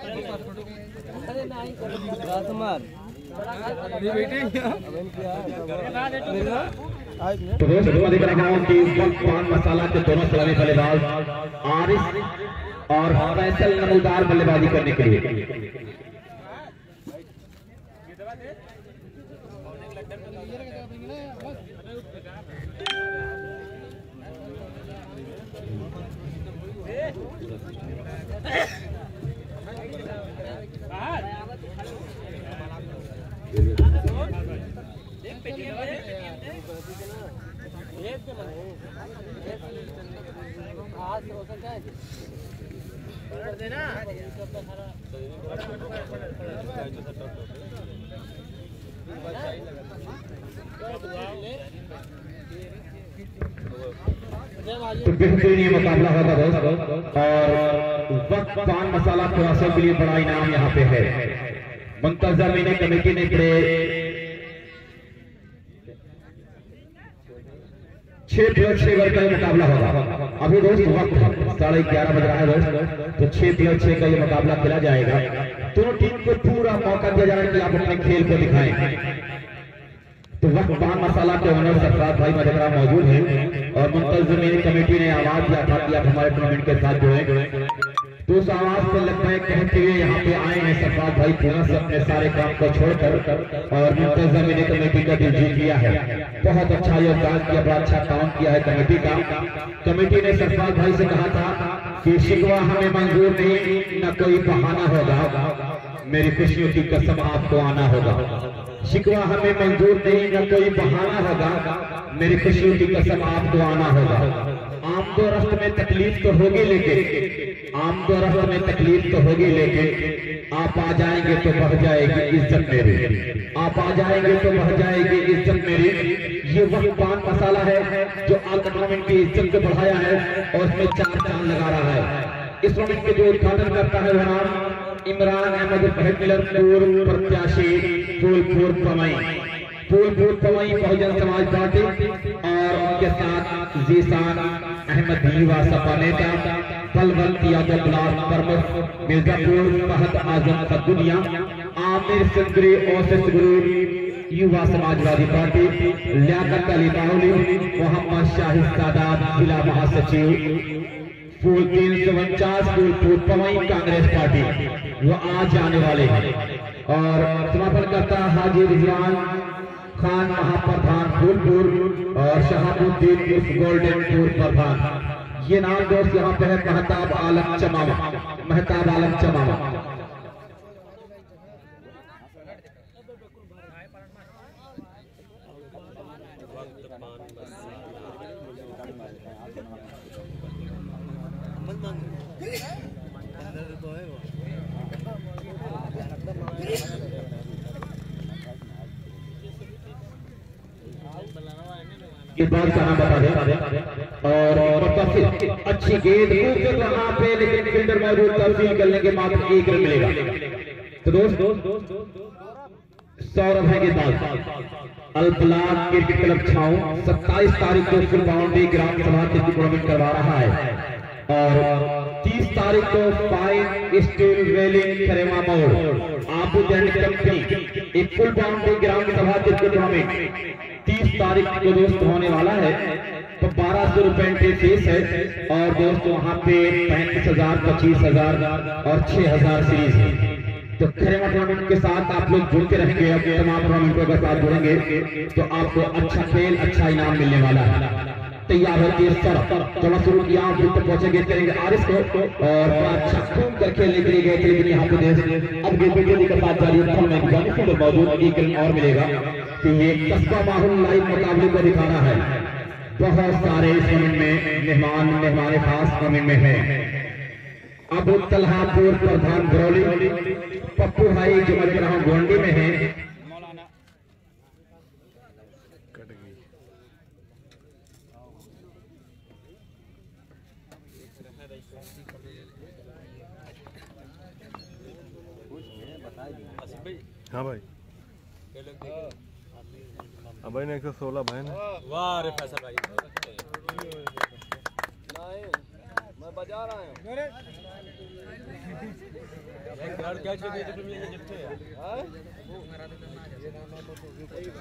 तो दोस्तों दिख रहा हूँ कि इस वक्त पान मसाला के दोनों सलामी बल्लेबाज आरिफ और फैसल नमूदार बल्लेबाजी करने के लिए। तो बेहतरीन ये मुकाबला होगा दोस्त, और वक्त पान मसाला खुलासों के लिए बड़ा इनाम यहाँ पे है। मुंतज़मीन कमेटी ने बड़े 6+6 वर्ग का मुकाबला होगा। अभी दोस्त वक्त 11:30 बज रहा है दोस्त, तो 6+6 का ये मुकाबला खेला जाएगा। दोनों टीम को पूरा मौका दिया जा रहा है कि आप अपने खेल को दिखाएं। तो वक्त पान मसाला के ओनर सरफराज भाई मजरा मौजूद है, और मुंतज़मीन कमेटी ने आवाज दिया था कि आप हमारे टूर्नामेंट के साथ जुड़े। तो उस आवाज से लबैक कहते हुए यहाँ पे आए हैं सरफराज भाई, पूरा से अपने सारे काम को छोड़कर, और मुंतज़मीन कमेटी का दिल जीत लिया है। बहुत अच्छा योगदान किया, बड़ा अच्छा काम किया है कमेटी का। कमेटी ने सरफराज भाई से कहा था कि शिकवा हमें मंजूर नहीं, न कोई बहाना होगा, मेरी खुशियों की कसम आपको आना होगा। शिकवा हमें मंजूर नहीं, न कोई बहाना होगा, मेरी खुशियों की कसम आपको आना होगा। आमदो रफ्त में तकलीफ तो होगी लेकिन, आमदो रफ्त में तकलीफ तो होगी लेकिन, आप आ जाएंगे तो बढ़ जाएगी इज्जत मेरी, आप आ जाएंगे तो बढ़ जाएगी इज्जत मेरी। ये वही पान मसाला है जो आल टूर्नामेंट की इज्जत को बढ़ाया है और उसमें 4 चांद लगा रहा है। इस टूर्नामेंट के जो उद्घाटन करता है वह नाम इमरान अहमद मिलर, पूर्व प्रत्याशी फूलपुर पवई, फूलपुर पवई बहुजन समाज पार्टी, और उनके साथ जीसान अहमद युवा सपा नेता, पलवल यादव ब्लॉक प्रमुख मिर्जापुर फहद आजम सदुनिया, आमिर सिंगरी ओसिस ग्रुप युवा समाजवादी पार्टी, लियाकत अली बाहुली, मोहम्मद शाहिद सादात जिला महासचिव फूल 349 फूलपुर पवई कांग्रेस पार्टी, वो आज आने वाले हैं। और समापन करता हाजी रिजवान खान महाप्रधान फूलपुर और शहाबुद्दीन गोल्डन टूर प्रधान। ये नाम दोस्त यहाँ पे है महताब आलम चमावा, महताब आलम चमावा। के बाद का नाम बता दें, और अच्छी गेंद वहां पे, लेकिन फील्डर मौजूद, तब्दील करने के बाद 1 रन मिलेगा। तो दोस्त सौरभ है गेंदबाज, अल-बलाग क्रिकेट क्लब छाऊ 27 तारीख को फुल बाउंड्री ग्राम सभा टूर्नामेंट करवा रहा है, और 30 तारीख को फाइन स्टील रेलिंग खरेमा मोड़ आबू कंपनी एक फुल बाउंड्री ग्राम सभा टूर्नामेंट 30 तारीख को दोस्त होने वाला है। तो 1200 रुपए एंट्री फीस है, और दोस्त वहां पे 35,000, 25,000 और 6,000 सीरीज है। तो खरेमा टूर्नामेंट के साथ आप लोग जुड़ते रहेंगे, अब तमाम टूर्नामेंटों के साथ जुड़ेंगे तो आपको अच्छा खेल, अच्छा इनाम मिलने वाला है। तैयार होती है सर, थोड़ा शुरू किया, फिर तक पहुंचेंगे करेंगे आरिस को, और बड़ा अच्छा खूब कर खेलने के लिए गए थे, लेकिन यहाँ पे देख अब गेंदबाजी का साथ जारी है, मौजूद 1 रन और मिलेगा। तो ये कस्बा माहौल लाइव मुकाबले को दिखाना है। बहुत सारे इस टूर्नामेंट में मेहमान खास टूर्नामेंट में है। अबू तलहापुर प्रधान बरौली, पप्पू भाई जो मजरा गोंडी में है, हाँ भाई, अब भाई ने 116 भाई ना। वाह रे फैसल भाई, मैं बजा रहा हूँ। यार क्या चाहिए तो तुम ये जितने यार ये नाम आप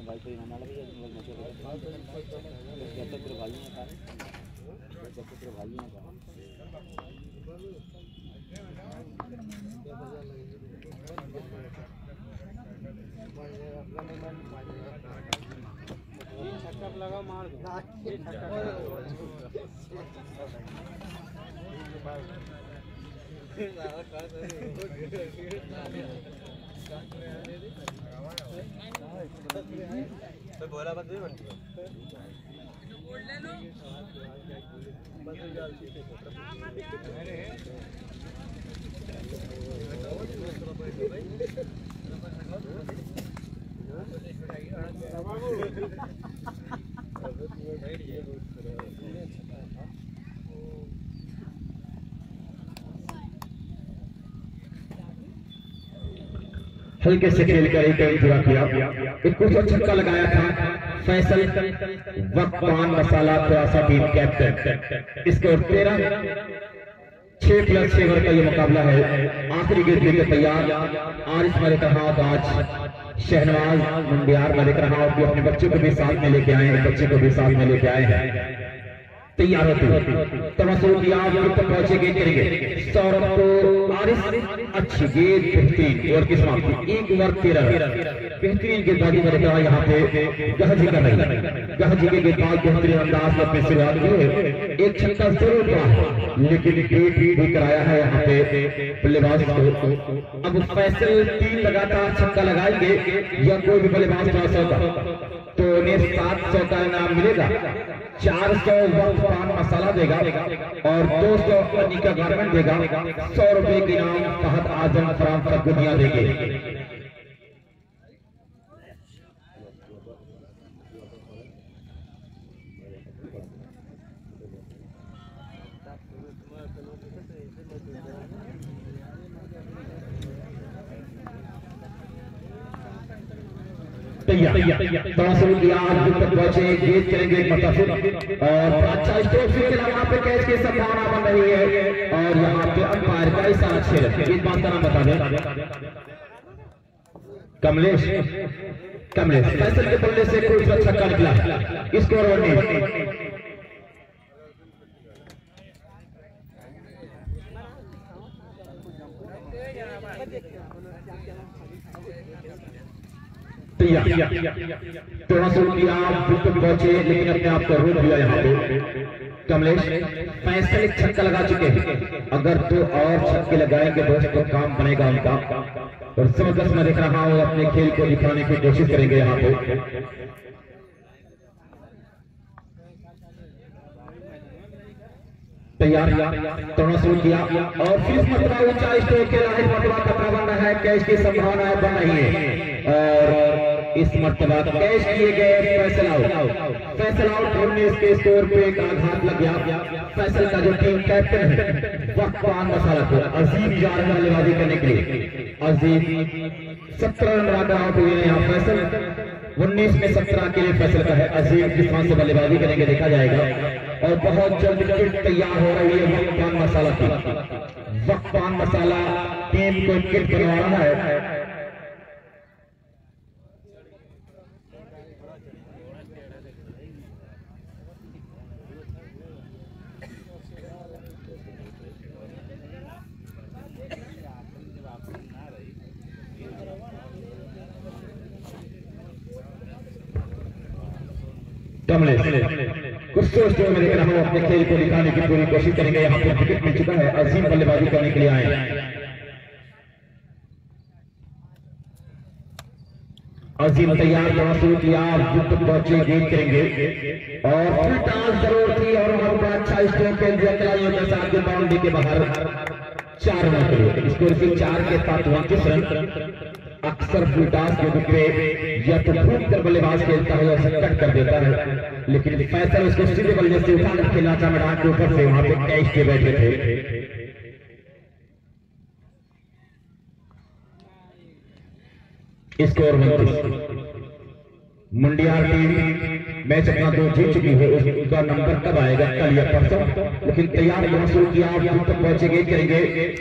भाई कोई नाम लगे भाई लगा मार तो बोला बंद भी बनती है हल्के से खेल कर एक रन पूरा किया। एक कुछ छक्का लगाया था फैसल वक्त पान मसाला थोड़ा सा टीम कैप्टन। स्कोर 13 6+6 का ये मुकाबला है। आखिरी गेंद लेकर तैयार आरिफ मलिक रहा आज शहनवाज मुंडियार मलिक रहा कि अपने बच्चों को भी साथ में लेके आए हैं, बच्चे को भी साथ में लेके आए हैं। तैयार होती तमसुल की आग तक पहुंचे गेंद करेंगे सौरभ को आरिफ अच्छी गेंद बेहतरीन ओवर की समाप्ति 1 ओवर 13 बेहतरीन गेंदबाजी में रहा यहाँ पे गहजी कर रही गहजी के गेंदबाज बेहतरीन अंदाज में अपनी शुरुआत की है। एक छक्का जरूर था लेकिन गेंद भी कराया है यहाँ पे बल्लेबाज को। अब फैसल 3 लगातार छक्का लगाएंगे या कोई भी बल्लेबाज 300 का तो उन्हें 700 का इनाम मिलेगा। 400 वक्त पान मसाला देगा और 200 अन्नी का गारमेंट देगा। 100 रुपए के इनाम फहद आजम फराम सरगुनिया देंगे। शुरू किया पहुंचे गेंद करेंगे मुताफिर और अच्छा स्ट्रोक से खेला वहां पे कैच की संभावना बन रही है और यहाँ पे अंपायर का इशारा छेड़ इस बात का नाम बता दें कमलेश फैसल के बल्ले से कोई छक्का निकला। स्कोर 1 थोड़ा सा पहुंचे लेकिन अपने आप को रोक दिया यहाँ पे कमलेश। फैसल एक छक्का लगा चुके हैं, अगर 2 और छक्के लगाएंगे दोस्त तो काम बनेगा उनका और जबरदस्त मैं देख रहा हूँ अपने खेल को दिखाने की कोशिश करेंगे यहाँ पे। तैयार थोड़ा शुरू किया और फिर मतलब ऊंचा स्ट्रोक के लाइट मतबा खतरा बन रहा है। कैच की संभावना बन रही है और इस मर्तबा कैच किए गए फैसल आउट होने इसके स्कोर पे एक आघात लग गया। फैसल का जो टीम कैप्टन है वक्त पान मसाला को अजीम जा रहा है बल्लेबाजी करने के लिए। अजीम 17 रन रन आउट हुए हैं यहाँ फैसल 19 में 17 के लिए फैसल का है। अजीम किस तरह से बल्लेबाजी करेंगे देखा जाएगा और बहुत जल्द किट तैयार हो रही है वक्त पान मसाला की। वक्त पान मसाला टीम को किट बनवा रहा है। कमलेश कुछ सोचते हुए देख रहा हूं अपने खेल को दिखाने की पूरी कोशिश करेंगे। यहाँ पर विकेट मिल चुका है, अजीम बल्लेबाजी करने के लिए आए हैं। अजीम तैयार करना शुरू किया, पहुंचे गेंद करेंगे और फुल टॉस जरूर थी और वहां पर अच्छा स्ट्रोक खेल दिया खिलाड़ियों के साथ बाउंड्री के बाहर 4 रन के लिए स्कोर से 4 के साथ 29 रन। अक्सर फुल टॉस के रुपए या तो फूट कर बल्लेबाज खेलता है या कट कर देता है, लेकिन फैसल उसको सीधे बल्ले से उठाकर खेला था मैदान के ऊपर से वहां पे कैच के बैठे थे। स्कोर 29 मुंडियार टीम मैच अपना 2 जीत चुकी है, उसका नंबर कब आएगा, कल या परसों, लेकिन तैयार यहाँ शुरू किया, आप तक पहुंचेंगे करेंगे।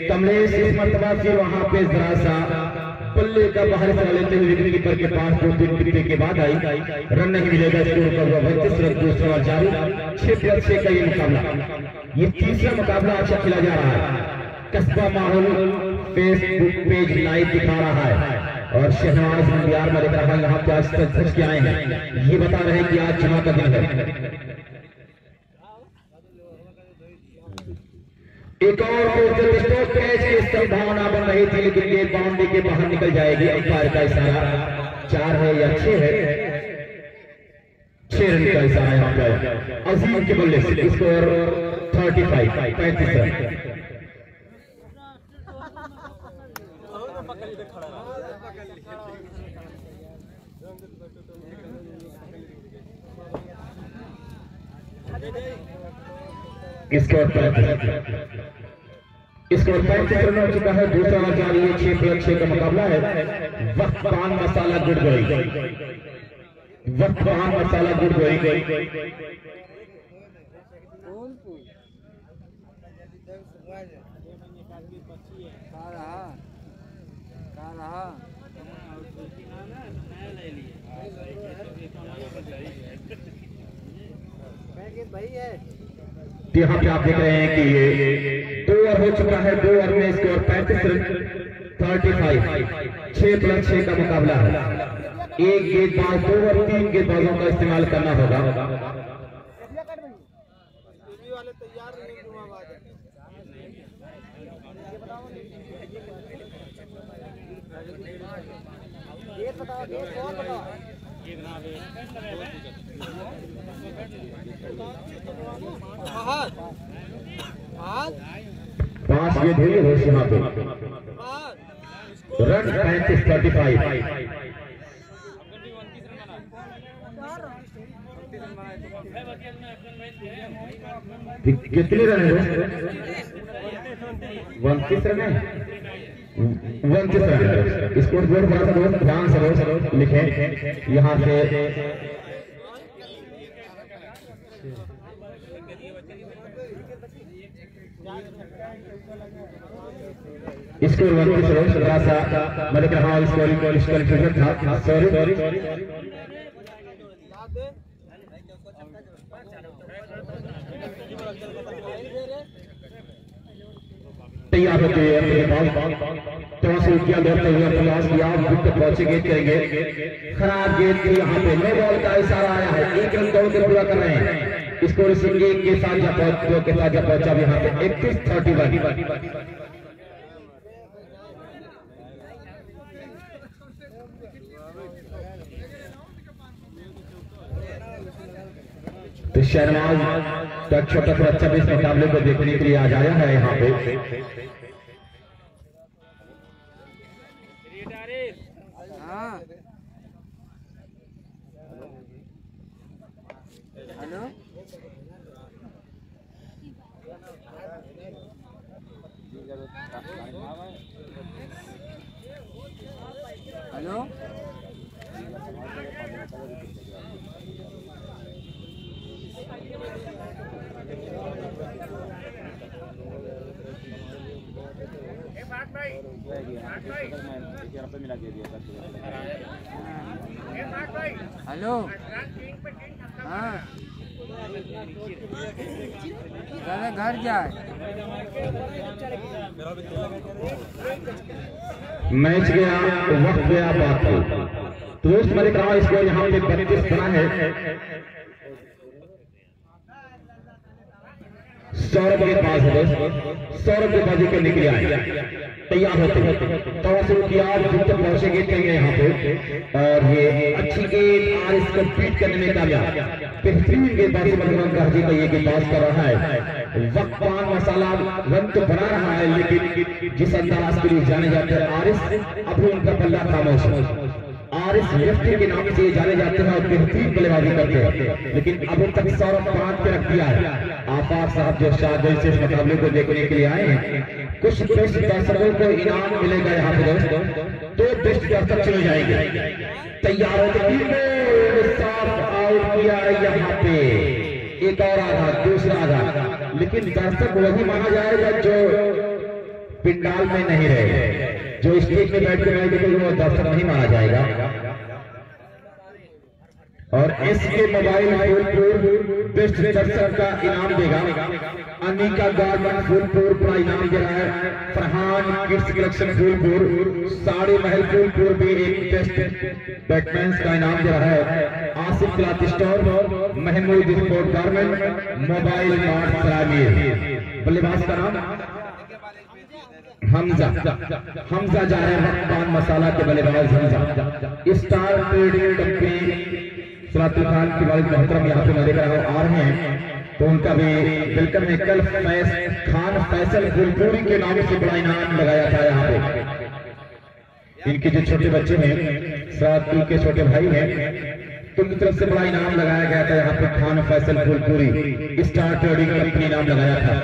कमलेश इस मरतबा फिर वहां पे जरा सा पल्ले का बाहर से लेते हुए विकेटकीपर के पास 2-3 टिप्पे के बाद आई, रन नहीं मिलेगा, स्कोर का हुआ 32 रन, दूसरा जारी, 6+6 का ये मुकाबला, ये तीसरा मुकाबला अच्छा खेला जा रहा है। कस्बा माहौल फेसबुक पेज लाइव दिखा रहा है और शहनाज मुंडियार में लिख रहा है यहाँ पे आज तक सच के आए हैं, ये बता रहे हैं कि आज जुमा का दिन है। एक और स्टॉप कैच की संभावना बन रही थी, लेकिन ये बाउंड्री के बाहर निकल जाएगी। अंपायर का इशारा 4 है या 6 है, 6 रन का इशारा यहाँ पे अजीम के बल्ले से, स्कोर 35 रन। स्कोर 35 रन हो चुका है, दूसरा मैच जारी है, 6+6 का मुकाबला है। वक्त पान मसाला गुड़ गोई, वक्त पान मसाला गुड़ गोई, यहाँ पे आप देख रहे हैं कि ये 2 ओवर हो चुका है, 2 ओवर में स्कोर 35 रन, 35, 6+6 का मुकाबला है। एक गेंदबाज 2 और 3 गेंदबाजों का इस्तेमाल करना होगा। पांच गेंद हुई है यहाँ पे, रन 35-35। कितने रन है? 29 रन है, 29 रन है। स्कोर बोर्ड बड़ा सा दोस्त ध्यान से लिखे यहाँ से। स्कोर 29 रन, थोड़ा सा मैंने कहा स्कोरिंग कंफ्यूजन था, सॉरी। तैयार होते हैं टॉस किया करते हुए प्रयास किया, विकेट पहुंचेंगे करेंगे। खराब गेंद थी यहाँ पे, नो बॉल का इशारा आया है, 1 रन दौड़ के पूरा कर रहे हैं। स्कोर सिंह के साथ जा पहुंचा यहाँ पे 31-31। तो शहनाज का छोटा सा बच्चा भी इस मुकाबले को देखने के लिए आ जाया है यहाँ पे। हेलो हेलो, हाँ दादा घर जाए। मैच गया, वक्त गया, बात हो तो दोस्त मैंने कहा इसको यहाँ पे 32 बना है। सौरभ के पास है, सौरभ के बाजी करने के लिए आए, तैयार होते तो किया, पहुंचेंगे कहीं यहाँ पे। और ये अच्छी गेंद और इसको बीट करने में कामयाब, बेहतरीन गेंदबाजी गाजी का ये गेंदबाज कर रहा है। वक्त पान मसाला रन तो बना रहा है, लेकिन जिस अंदाज के लिए जाने जाते हैं आरिस, अभी उनका पल्ला खामोश। आरिस लेफ्टी के नाम से जाने जाते हैं और बेहतरीन बल्लेबाजी करते हैं, लेकिन अभी तक सौरभ 5 पे रख दिया है। आफाक साहब जो शादी से इस मुकाबले को देखने के लिए आए हैं, कुछ बेस्ट दर्शकों को इनाम मिलेगा यहाँ पे दोस्तों, तो बेस्ट दर्शक चले जाएंगे। तैयार होते यहाँ पे एक और आधा, दूसरा आधा, लेकिन दर्शक वही माना जाएगा जो पिंडाल में नहीं रहे, जो स्टेज में बैठ कर देखेंगे वो दर्शक नहीं माना जाएगा। और इसके मोबाइल फूलपुर बेस्ट दर्शक का इनाम देगा अनिका गार्डन फूलपुर का इनाम दे रहा है फरहान किड्स कलेक्शन फूलपुर, साड़ी महल फूलपुर भी एक बेस्ट बैटमैन का इनाम दे रहा है Asif cloth store, Mahmood sport garment, mobile mart सरामीर। बल्लेबाज का नाम हमजा जा रहे हैं पान मसाला के बल्लेबाज हमजा। स्टार ट्रेडिंग कंपनी सलातुल खान की वालिद मोहतरम यहाँ पे मैं देख रहा हूँ आ रहे हैं, तो उनका भी वेलकम है। कल खान फैसल फुलपुरी के नाम से बड़ा इनाम लगाया था यहाँ पे। इनके जो छोटे बच्चे हैं सलातुल के छोटे भाई हैं, तो उनकी तरफ से बड़ा इनाम लगाया गया था यहाँ पे। Khan Faisal Phulpuri star trading company इनाम लगाया था,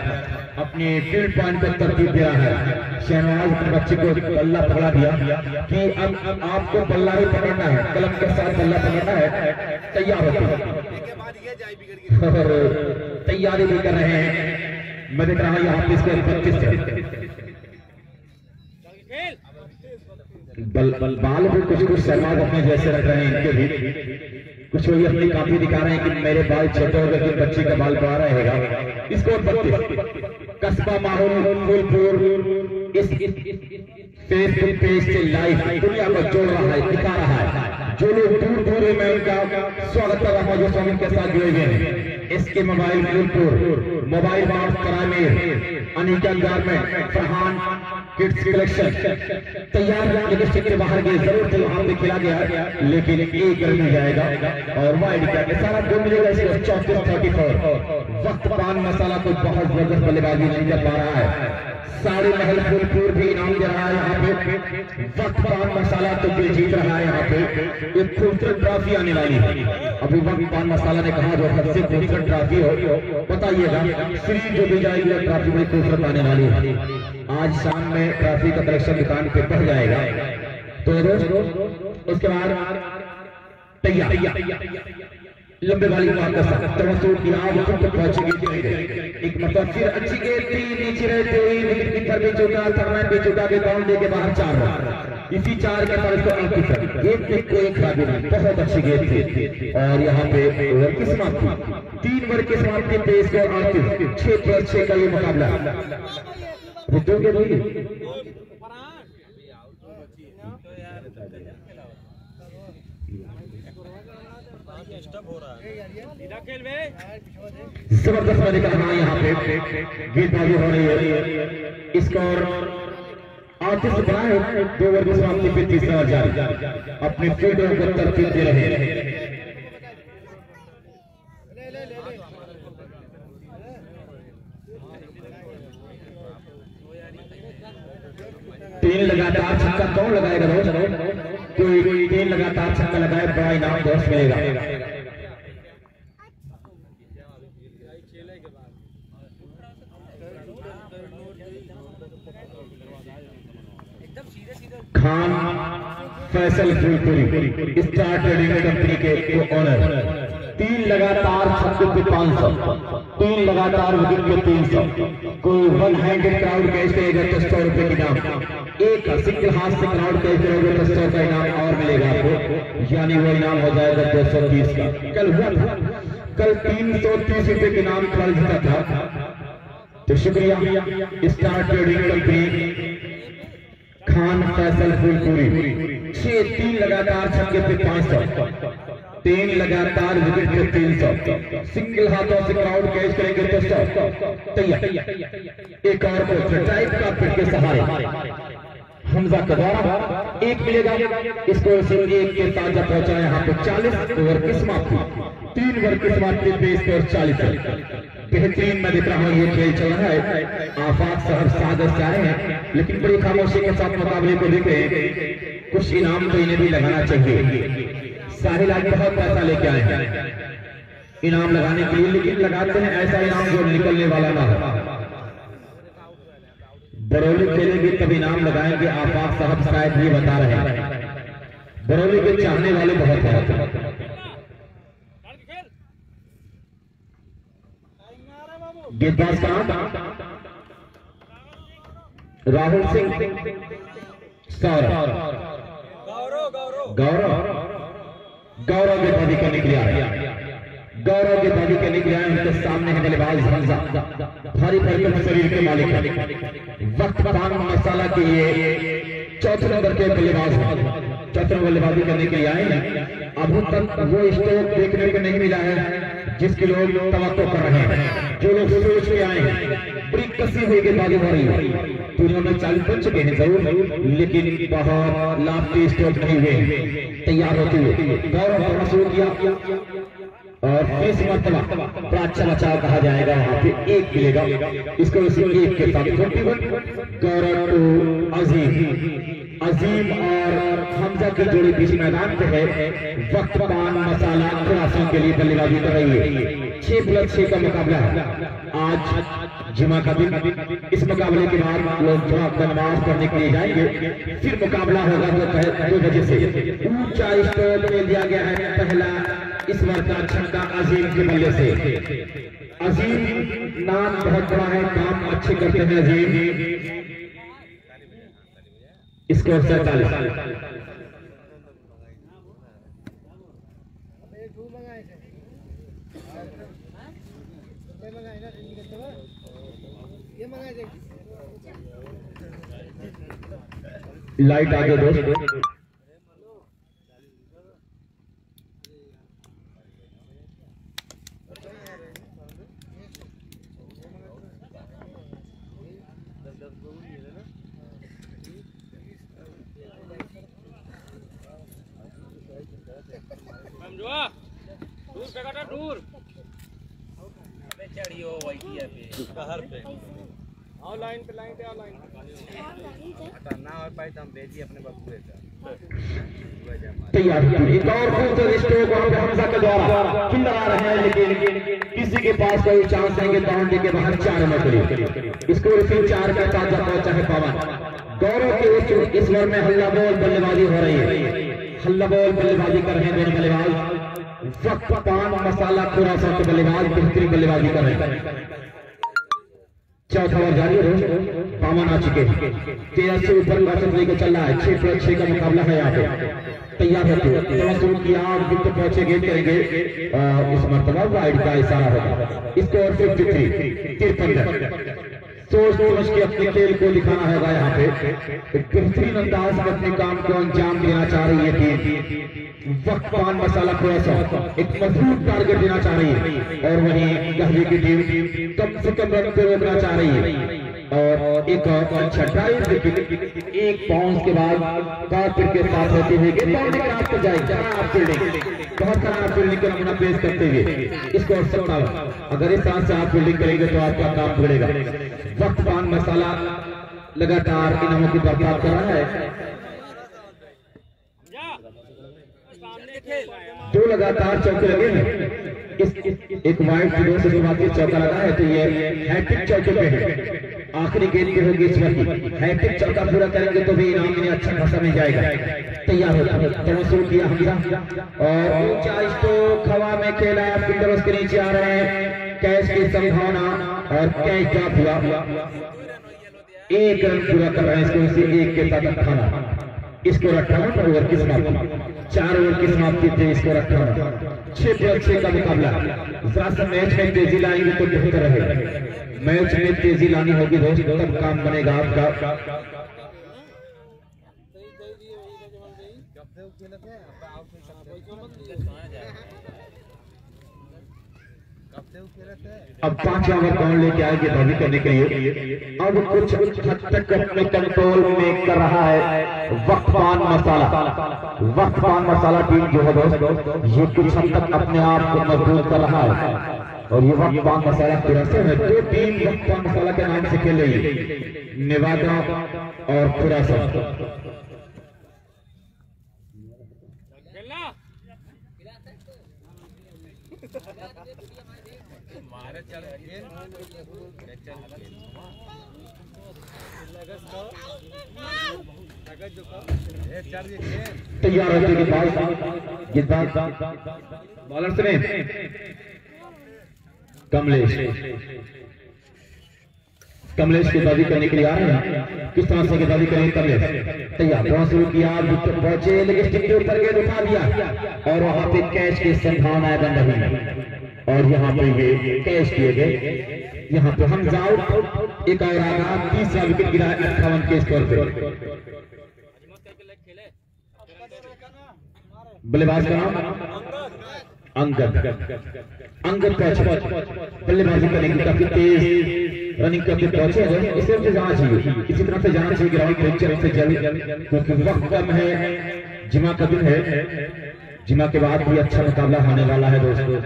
अपने फील्ड पॉइंट पर तरतीब दे रहा है। शहनाज अपने बच्चे को बल्ला पकड़ा दिया कि अब आपको बल्ला ही पकड़ना है, कलम के साथ बल्ला पकड़ना है, तैयार होता और तैयारी भी कर रहे हैं। मैं देख रहा हूँ यहाँ पे इसके 25 बाल भी कुछ शहनाज अपने जैसे रख रहे हैं, इनके भी कुछ वही अपनी काफी दिखा रहे हैं कि मेरे बाल छोटे हो गए, कि बच्चे का बाल बड़ा रहेगा। इसको 32 कस्बा माहौल फूलपुर इस फेसबुक पेज से लाइव दुनिया को जोड़ रहा है, दिखा रहा है। जो लोग दूर दूर है मैं उनका स्वागत कर रहा हूँ जो स्वामी के साथ जुड़े हुए हैं। इसके मोबाइल फूलपुर, मोबाइल मार्ट करामेर, Anika garment, Farhan kids collection तैयार लिपस्टिक के बाहर गए जरूर थे, वहां पे खेला गया लेकिन एक रन मिल जाएगा और वाइड का सारा दो मिलेगा इसको 34-34। वक्त पान मसाला को बहुत जबरदस्त बल्लेबाजी नहीं कर पा रहा है। साड़ी महल फूलपुर भी इनाम दे रहा है यहाँ पे। वक्त पान मसाला तो दिल जीत रहा है यहाँ पे। एक खूबसूरत ट्रॉफी आने वाली है। अभी वक्त पान मसाला ने कहा जो सबसे खूबसूरत ट्रॉफी हो बताइएगा, श्री जो भी जाएगी वो ट्रॉफी बड़ी खूबसूरत आने वाली है। आज शाम में ट्रॉफी का कलेक्शन दुकान पे बढ़ जाएगा। तो दोस्तों उसके बाद तैयार लंबे वाली बात का की आग तक पहुंचेगी। एक मतलब फिर अच्छी गेंद थी, नीचे रहते हुए विकेट कीपर भी चौका, थर्मैन भी चौका के बाउंड्री के बाहर 4 रन। इसी 4 के बाद इसको अंकित कर गेंद पे कोई खराबी नहीं, बहुत अच्छी गेंद थी। और यहाँ पे ओवर की समाप्ति 3 ओवर की समाप्ति पे इसको अंकित 6+6 का ये मुकाबला जबरदस्त मैंने कहा यहाँ पे गेंदबाजी हो रही है। स्कोर 38 से बड़ा है। 2 ओवर की समाप्ति पे तीसरा जारी अपने फील्डरों को तरतीब दे रहे हैं। तीन लगातार छक्का कौन लगाएगा दोस्त? कोई 3 लगातार छक्का लगाए बड़ा इनाम दोस्त मिलेगा। Khan Faisal Phulpuri star trading company के ओनर 3 लगातार छक्के पे 500, 3 लगातार विकेट पे 300। कोई 1 हैंडेड क्राउड कैच करेगा तो 100 रुपए की इनाम, एक सिंगल हाथ से क्राउड कैच करोगे तो 100 का इनाम और मिलेगा आपको, यानी वो इनाम हो जाएगा 230 का। कल हुआ था, कल 330 रुपए के इनाम खिलाड़ी जीता था। तो शुक्रिया star trading company Khan Faisal Phulpuri. 3 लगातार छक्के पे 500, 3 लगातार विकेट पे 300, सिंगल हाथों से क्राउड कैच करेंगे तो 100। तैयार एक और टाइप का पिट के सहारे हमजा के द्वारा 1 मिलेगा। इसको सिर्फ 1 के साथ जब पहुंचा यहाँ पे 40 ओवर की समाप्ति, 3 ओवर की समाप्ति पे स्कोर 40। बेहतरीन मैं देख रहा हूँ ये खेल चल रहा है। आफाक साहब सागर से आए हैं लेकिन बड़ी खामोशी के साथ मुकाबले को देख रहे हैं। कुछ इनाम तो इन्हें भी लगाना चाहिए। साहिल आज बहुत पैसा लेके आए हैं इनाम लगाने के लिए, लेकिन लगाते हैं ऐसा इनाम जो निकलने वाला ना हो। बरौली खेलेंगे तब इनाम लगाएंगे। आफाक साहब शायद ये बता रहे हैं। बरौली के चाहने वाले बहुत हैं। गेंदबाज का नाम राहुल सिंह, गौरव गौरव गौरव गेंदबाजी करने के लिए आए, गौरव गेंदबाजी करने के लिए आए। उनके सामने है बल्लेबाज हमजा, भारी भरकम शरीर के मालिक, वक्त पान मसाला के ये चौथे नंबर के बल्लेबाज, चौथे नंबर बल्लेबाजी करने के लिए आए हैं। अभी तक वो स्ट्रोक देखने को नहीं मिला है जिसके लोग तवक्को कर रहे हैं, जो लोग सोच के आए हैं। बड़ी कसी हुई गेंदबाजी हो रही है, टूर्नामेंट चालू कर चुके हैं जरूर, लेकिन बहुत लाभ स्ट्रोक नहीं हुए तैयार होते हुए। गौरव करना शुरू किया और इस मरतबा बड़ा अच्छा बचाव कहा जाएगा, वहां पे एक मिलेगा इसको, इसी एक के साथ 21 गौरव टू अजीम और हमजा की जोड़ी बीच मैदान पे है। वक्त पान मसाला खुरासान के लिए बल्लेबाजी कर रही है। 6+6 का मुकाबला है आज जुमा का दिन। इस मुकाबले के बाद लोग जुमा का नमाज पढ़ने के लिए जाएंगे, फिर मुकाबला होगा दोपहर 2 बजे से। ऊंचा स्ट्रोक ले दिया गया है पहला इस बार का छक्का अजीम के बल्ले से। अजीम नाम बहुत बड़ा है, काम अच्छे करते हैं अजीम। स्कोर 47। लाइट आगे दोस्त, दूर चढ़ियो पे आओ लाइन पे आओ लाइन ना हो पाए तो हम भेजिए अपने बब्बू तैयार। एक और खूबसूरत स्ट्रोक हमजा के द्वारा किंदर आ रहे हैं, लेकिन किसी के पास कोई चांस नहीं है। बाउंड्री के बाहर 4 रन करीब, स्कोर फिर 4 का ताजा पहुंचा है पवन। गौरव के इस ओवर में हल्ला बोल बल्लेबाजी हो रही है, हल्ला बोल बल्लेबाजी कर रहे हैं दोनों बल्लेबाज। वक्त पान मसाला खुरासान के बल्लेबाज बेहतरीन बल्लेबाजी कर रहे हैं। चौथा ओवर जारी है, पावन आ चुके हैं। 13 से ऊपर औसत लेकर चल रहा है। 6+6 का मुकाबला है यहाँ पे। तैयार होते हुए शुरू किया, विकेट पहुंचे गेंद करेंगे, इस मरतबा वाइड का इशारा होगा। स्कोर 53। सोच समझ के अपने खेल को दिखाना होगा यहाँ पे। एक बेहतरीन अंदाज में अपने काम को अंजाम देना चाह रही है टीम। वक्त पान मसाला खुरासान एक मजबूत टारगेट देना चाह रही है, और वहीं गहरी की टीम कम से कम रन को रोकना चाह रही है। और एक अच्छा ड्राइव विकेट, एक बाउंस के बाद काफिर के साथ होते हुए बाउंड्री के रास्ते जाएगी। खराब फील्डिंग, बहुत खराब फील्डिंग का नमूना पेश करते हुए इसको 57। अगर इस तरह से आप फील्डिंग करेंगे तो आपका काम बिगड़ेगा। वक्त पान मसाला लगातार इनामों की बर्बाद कर रहा है। 2 लगातार चौके लगे हैं। एक वाइड की 2 से शुरुआत की चौका लगा है, तो ये हैट्रिक चौके पे है। आखिरी गेंद की होगी इस वक्त, हैट्रिक चौका पूरा करेंगे तो भी इनाम इन्हें अच्छा खासा मिल जाएगा। तैयार होता है, तवज्जो किया हमजा और ऊंचा स्ट्रोक हवा में खेला, फील्डर उसके नीचे आ रहे हैं। कैच की संभावना और कैच ड्रॉप हुआ। 1 रन पूरा कर रहे हैं, इसको इसी 1 के साथ 58। स्कोर 58 ओवर की समाप्ति, 4 ओवर की समाप्ति थे। स्कोर 58, 6+6 का मुकाबला। जरा सा मैच में तेजी लाएंगे तो बेहतर रहेगा। मैच में तेजी लानी होगी दोस्त, तब काम बनेगा आपका। अब 5 ओवर कौन लेके आएंगे भाभी करने के लिए। अब कुछ हद तक अपने कंट्रोल में कर रहा है वक्त पान मसाला। वक्त पान मसाला टीम जो है दोस्त, ये कुछ हद तक अपने आप को मजबूत कर रहा है। और ये वक्त पान मसाला खुरासान है। 2 टीम वक्त पान मसाला के नाम से खेल रही है, नेवादा और खुरासान। तैयार होते के बाद गेंदबाज बॉलर से कमलेश कमलेश की दादी करने के लिए आ रहे हैं। किस तरह से गेंदबाजी करेंगे कमलेश? तैयार, बहुत शुरू किया, विकेट पहुंचे लेकिन स्टिक के ऊपर गेंद उठा दिया और वहां पे कैच की संभावनाएं बन रही है और यहाँ पे ये कैच किए गए। यहाँ पे हम आउट, एक और आघात, तीसरा विकेट गिरा 58 के स्कोर पे। बल्लेबाज का नाम अंगद। अंगद बल्लेबाजी करेंगे, काफी तेज रनिंग करके पहुंचे हैं। इसे से जाना चाहिए, इसी तरह से जाना चाहिए ग्राउंड पे जल्द से जल्द, क्योंकि वक्त कम है, जिमा का दिन है। जिमा के बाद भी अच्छा मुकाबला होने वाला है दोस्तों।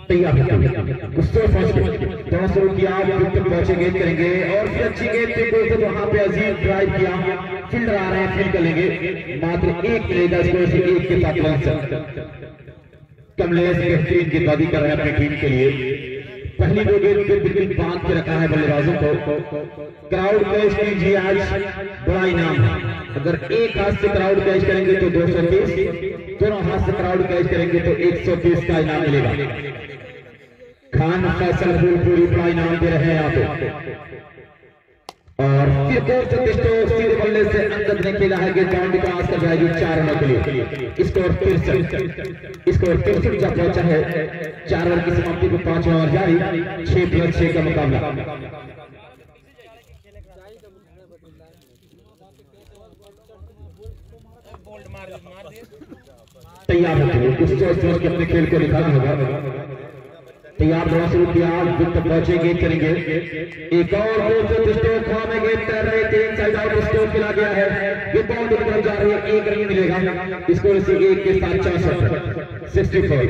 तैयार शुरू किया, पहुंचे गेंद करेंगे और फिर अच्छी गेंद पे वहां पे अजीज ड्राइव किया, फील्डर आ रहे हैं, फील्ड करेंगे, मात्र एक मिलेगा स्कोर से एक के साथ रन। कमलेश बेहतरीन गेंदबाजी कर रहे हैं अपनी टीम के लिए। पहली दो गेंद पे बिल्कुल बांध के रखा है बल्लेबाजों को। क्राउड कैच कीजिए, आज बड़ा इनाम है। अगर एक हाथ से क्राउड कैच करेंगे तो 230, दोनों हाथ से क्राउड कैच करेंगे तो 130 का इनाम मिलेगा। खान फैसल पूरी बड़ा इनाम दे रहे हैं यहाँ पे। और सीधे बल्ले से अंगद ने खेला है, गेंद बाउंड्री क्रॉस कर जाएगी 4 रनों के लिए। स्कोर 63 जब पहुंचा है। 4 ओवर की समाप्ति को 5 ओवर जारी, 6+6 का मुकाबला। तैयार होते हैं, कुछ सोच समझ के अपने खेल को दिखाना होगा। तैयार, दौड़ा शुरू किया, विकेट पहुंचे, गेंद करेंगे, एक और गेंद में गेंद कर रहे थे, साइड आउट स्कोर खेला गया है, ये बाउंड्री की तरफ जा रही है, 1 रन मिलेगा स्कोर से 1 के साथ 64।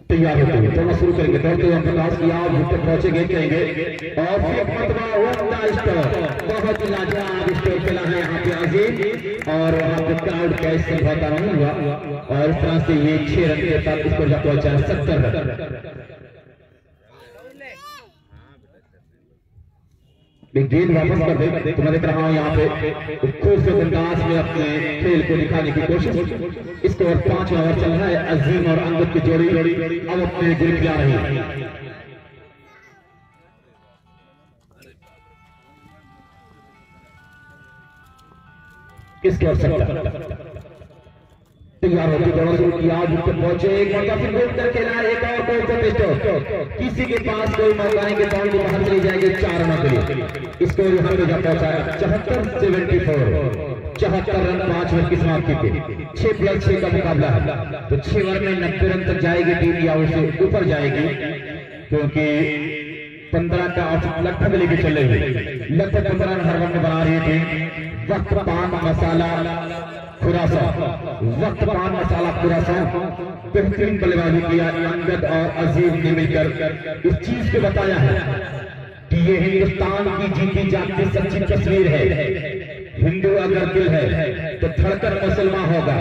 तैयार होते हैं, थोड़ा शुरू करेंगे, दौड़ते हुए प्रकाश किया, विकेट पहुंचे, गेंद करेंगे और फिर बहुत ही लाजवाब स्कोर खेला है यहाँ पे अजीज, और वहाँ पे क्राउड कैच समझौता नहीं हुआ और इस तरह से ये 6 रन के साथ स्कोर जा पहुंचा 70 रन। गेंद वापस कर दे तो मैं देख रहा हूँ यहाँ पे खूबसूरत अंदाज में अपने खेल को दिखाने की कोशिश। स्कोर 5 ओवर चल रहा है, अजीम और अंगद की जोड़ी अब अपने दिल जा रही है। स्कोर 70। तैयार होती, दौड़ा शुरू किया, विकेट पहुंचे, एक मौका फिर गोल कर खेला, एक और गोल कर किसी के पास कोई मौका नहीं कि बाउंड्री बाहर चली जाएगी 4 रनों के लिए। स्कोर यहाँ पे जा पहुंचा 74 रन 5 ओवर की समाप्ति पे, 6+6 का मुकाबला है। तो 6 ओवर में 90 रन तक जाएगी टीम या उससे ऊपर जाएगी, क्योंकि 15 का औसत लगभग लेके चल रही है, लगभग 15 रन हर ओवर में बना रही है टीम। वक्त पान मसाला खुरासा, बेहतरीन बल्लेबाजी किया अंगद और अजीज ने मिलकर इस चीज को बताया है कि ये हिंदुस्तान की जीती जाती सच्ची तस्वीर है। हिंदू अगर दिल है तो धड़कन मुसलमान होगा,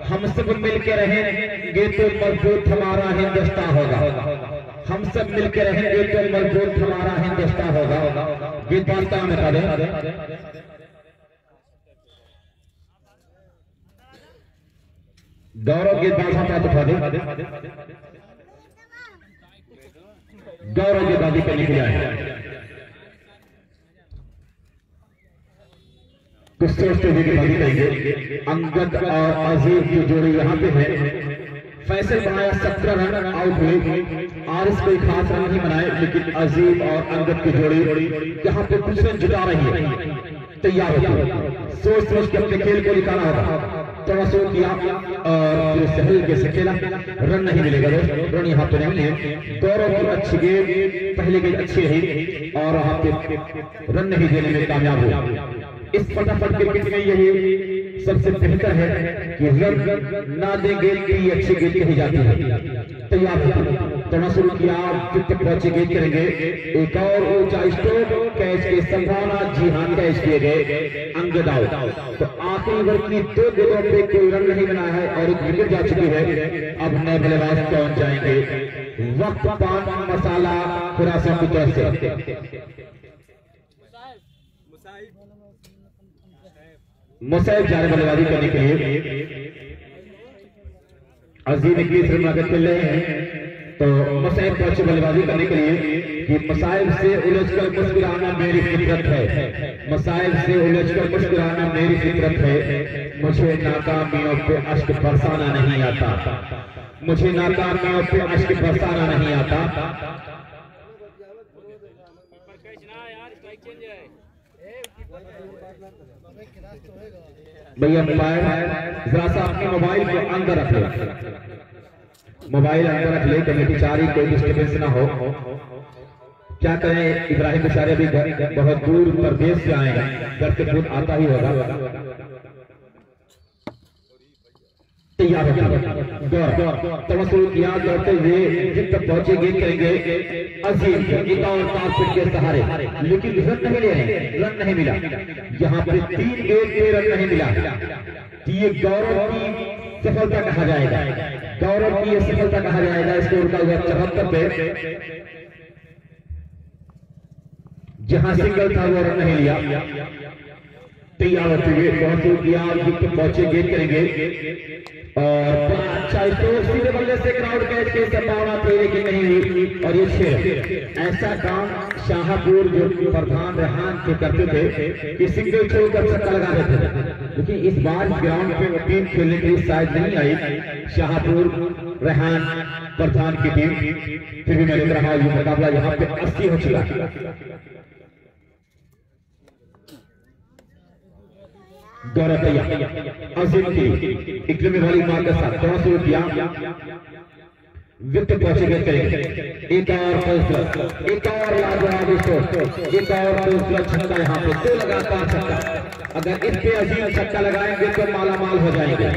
हम सब मिलकर रहेंगे तो मजबूत हमारा हिंदुस्तान होगा, हम सब मिलकर रहेंगे तो मजबूत हमारा हिंदुस्तान होगा। ये बात में बता दें, गौरव गेंदबाज का तो दे, गौरव गेंदबाजी करने के लिए आए। कुछ सोचते हुए गेंदबाजी करेंगे, अंगद और अजीज की जोड़ी यहाँ पे है। फैसल बनाया 17 रन, आउट हुए, आरिस कोई खास रन नहीं बनाए, लेकिन अजीज और अंगद की जोड़ी यहाँ पे कुछ रन जुटा रही है। तैयार होती है, सोच समझ के अपने खेल को निकाला होगा। थोड़ा शो किया और सहल के से खेला, रन नहीं मिलेगा दोस्त, रन यहाँ पे नहीं है। गौरव की अच्छी गेंद, पहले गेंद अच्छी रही और वहां पे रन नहीं देने में कामयाब हुआ। इस फटाफट क्रिकेट में यही सबसे बेहतर है कि रन ना दे गेंद की अच्छी गेंद कही जाती है। तैयार थोड़ा शुरू किया, फिर पहुंचे गेंद करेंगे, एक और ऊंचा स्ट्रोक, कैच की संभावना, जी हाँ कैच किए गए, अंगद आउट। तो आखिरी ओवर की 2 गेंदों पे कोई रन नहीं बना है और एक विकेट जा चुकी है। अब नए बल्लेबाज पहुंच जाएंगे, वक्त पान मसाला खुरासा की तरफ से मुसैब जा रहे बल्लेबाजी करने के लिए। अजीम की श्रृंखला खेल रहे हैं, तो मुसैब पहुंचे बल्लेबाजी करने के लिए कि मसाइब से उलझकर मुस्कुराना मेरी फितरत है, मसाइब से उलझकर मुस्कुराना मेरी फितरत है, मुझे नाकामियों पे अश्क बरसाना नहीं आता, मुझे नाकामियों पे अश्क बरसाना नहीं आता। भैया जरा सा अपने मोबाइल को अंदर रख ले, मोबाइल अंदर रख ले, कमेटी चाह रही कोई डिस्टर्बेंस ना हो। क्या करें, इब्राहिम बेचारे भी बहुत दूर प्रदेश से आए हैं, घर के खुद आता ही होगा। तैयार किया दौड़ते हुए जिन तक पहुंचे गेंद करेंगे अजीम, एक और कारपेट के सहारे, लेकिन रन नहीं ले रहे, रन नहीं मिला। यहाँ पे 3 गेंद पे रन नहीं मिला। ये गौरव की सफलता कहा जाएगा, गौरव की ये सफलता कहा जाएगा। स्कोर का हुआ 74 पे, जहां सिंगल था वो रन नहीं लिया। तैयार होते हुए पहुंचे गेंद करेंगे और अच्छा स्ट्रोक, सीधे बल्ले से क्राउड कैच की संभावना थी लेकिन नहीं हुई। और ये 6 ऐसा काम शाहपुर जो प्रधान रेहान के करते थे कि सिंगल छोड़कर छक्का लगा देते थे, लेकिन इस बार ग्राउंड पे टीम खेलने के लिए शायद नहीं आई शाहपुर रेहान प्रधान की टीम। फिर भी मैं देख रहा हूं मुकाबला यहाँ पे 80 हो चुका। गौरव तैयार अजीम की इक्लमी वाली मार के साथ थोड़ा शुरू किया, विकेट पहुंचे गए करेंगे, एक और लाजवाब स्ट्रोक, एक और छक्का यहाँ पे, 2 लगातार छक्का। अगर इस पे अजीम छक्का लगाएंगे तो मालामाल हो जाएंगे।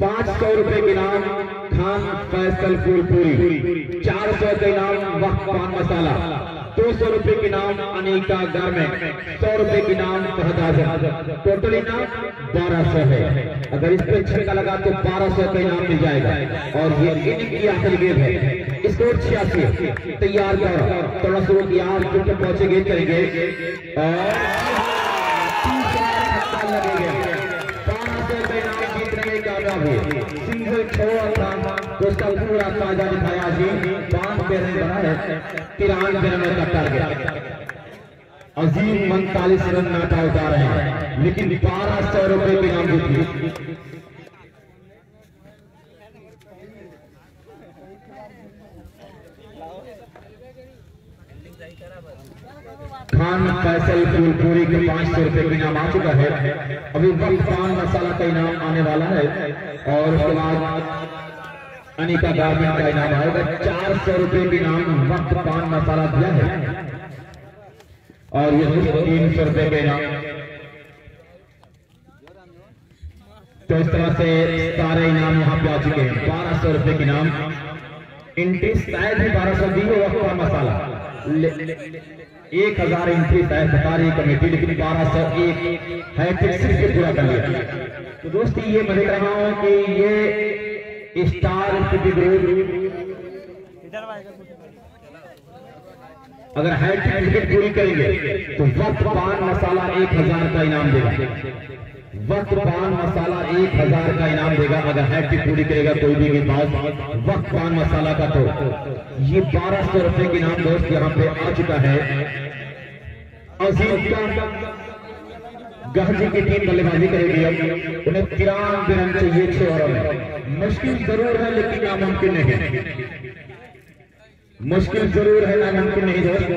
500 रुपए के इनाम खान फैसल फूलपुरी, 400 के इनाम वक्त पान मसाला, 200 रुपए के नाम अनीका गारमेंट, 100 रुपए के नाम फहद आजम, टोटल इनाम 1200 है। अगर इस पे छक्का लगा तो 1200 का इनाम मिल जाएगा। और ये इनिंग की आखिरी गेंद है, स्कोर 86। तैयार कर थोड़ा शुरू किया, पहुंचे गेंद करेंगे और 1200 का इनाम जीतने में कामयाब हुए। सिंगल छोड़ा था तो उसका पूरा ताजा दिखाया जी, 5 पे रन बना है, 93 रनों का टारगेट। अजीम 39 रन नाटा उतार रहे हैं, लेकिन 1200 रुपए के इनाम जीती। खान फैसल फूलपुरी के 500 रुपए का इनाम आ चुका है। अभी वक्त पान मसाला का इनाम आने वाला है और उसके बाद अनीका गारमेंट का इनाम आएगा। 400 रुपए के इनाम वक्त पान मसाला दिया है और ये 300 रुपए के इनाम। तो इस तरह से सारे इनाम यहाँ पे आ चुके हैं। 1200 रुपए के इनाम, एंट्री शायद ही 1200 दी हो वक्त पान मसाला, 1000 एंट्री शायद बता रही कमेटी, लेकिन 1201 है सिर्फ पूरा कर लिया। तो दोस्त ये मैं देख रहा हूँ कि ये स्टार स्थिति ग्रुप अगर हैट्रिक विकेट पूरी करेंगे तो वक्त पान मसाला 1000 का इनाम देगा। वक्त पान मसाला 1000 का इनाम देगा अगर हैट्रिक पूरी करेगा कोई भी गेंदबाज वक्त पान मसाला का। तो ये 1200 रुपए के इनाम दोस्त यहाँ पे आ चुका है। अजीम का गहजी की टीम बल्लेबाजी करेगी, अब उन्हें 93 रन चाहिए 6 ओवर में। मुश्किल जरूर है लेकिन नामुमकिन नहीं, मुश्किल जरूर है नामुमकिन नहीं दोस्त,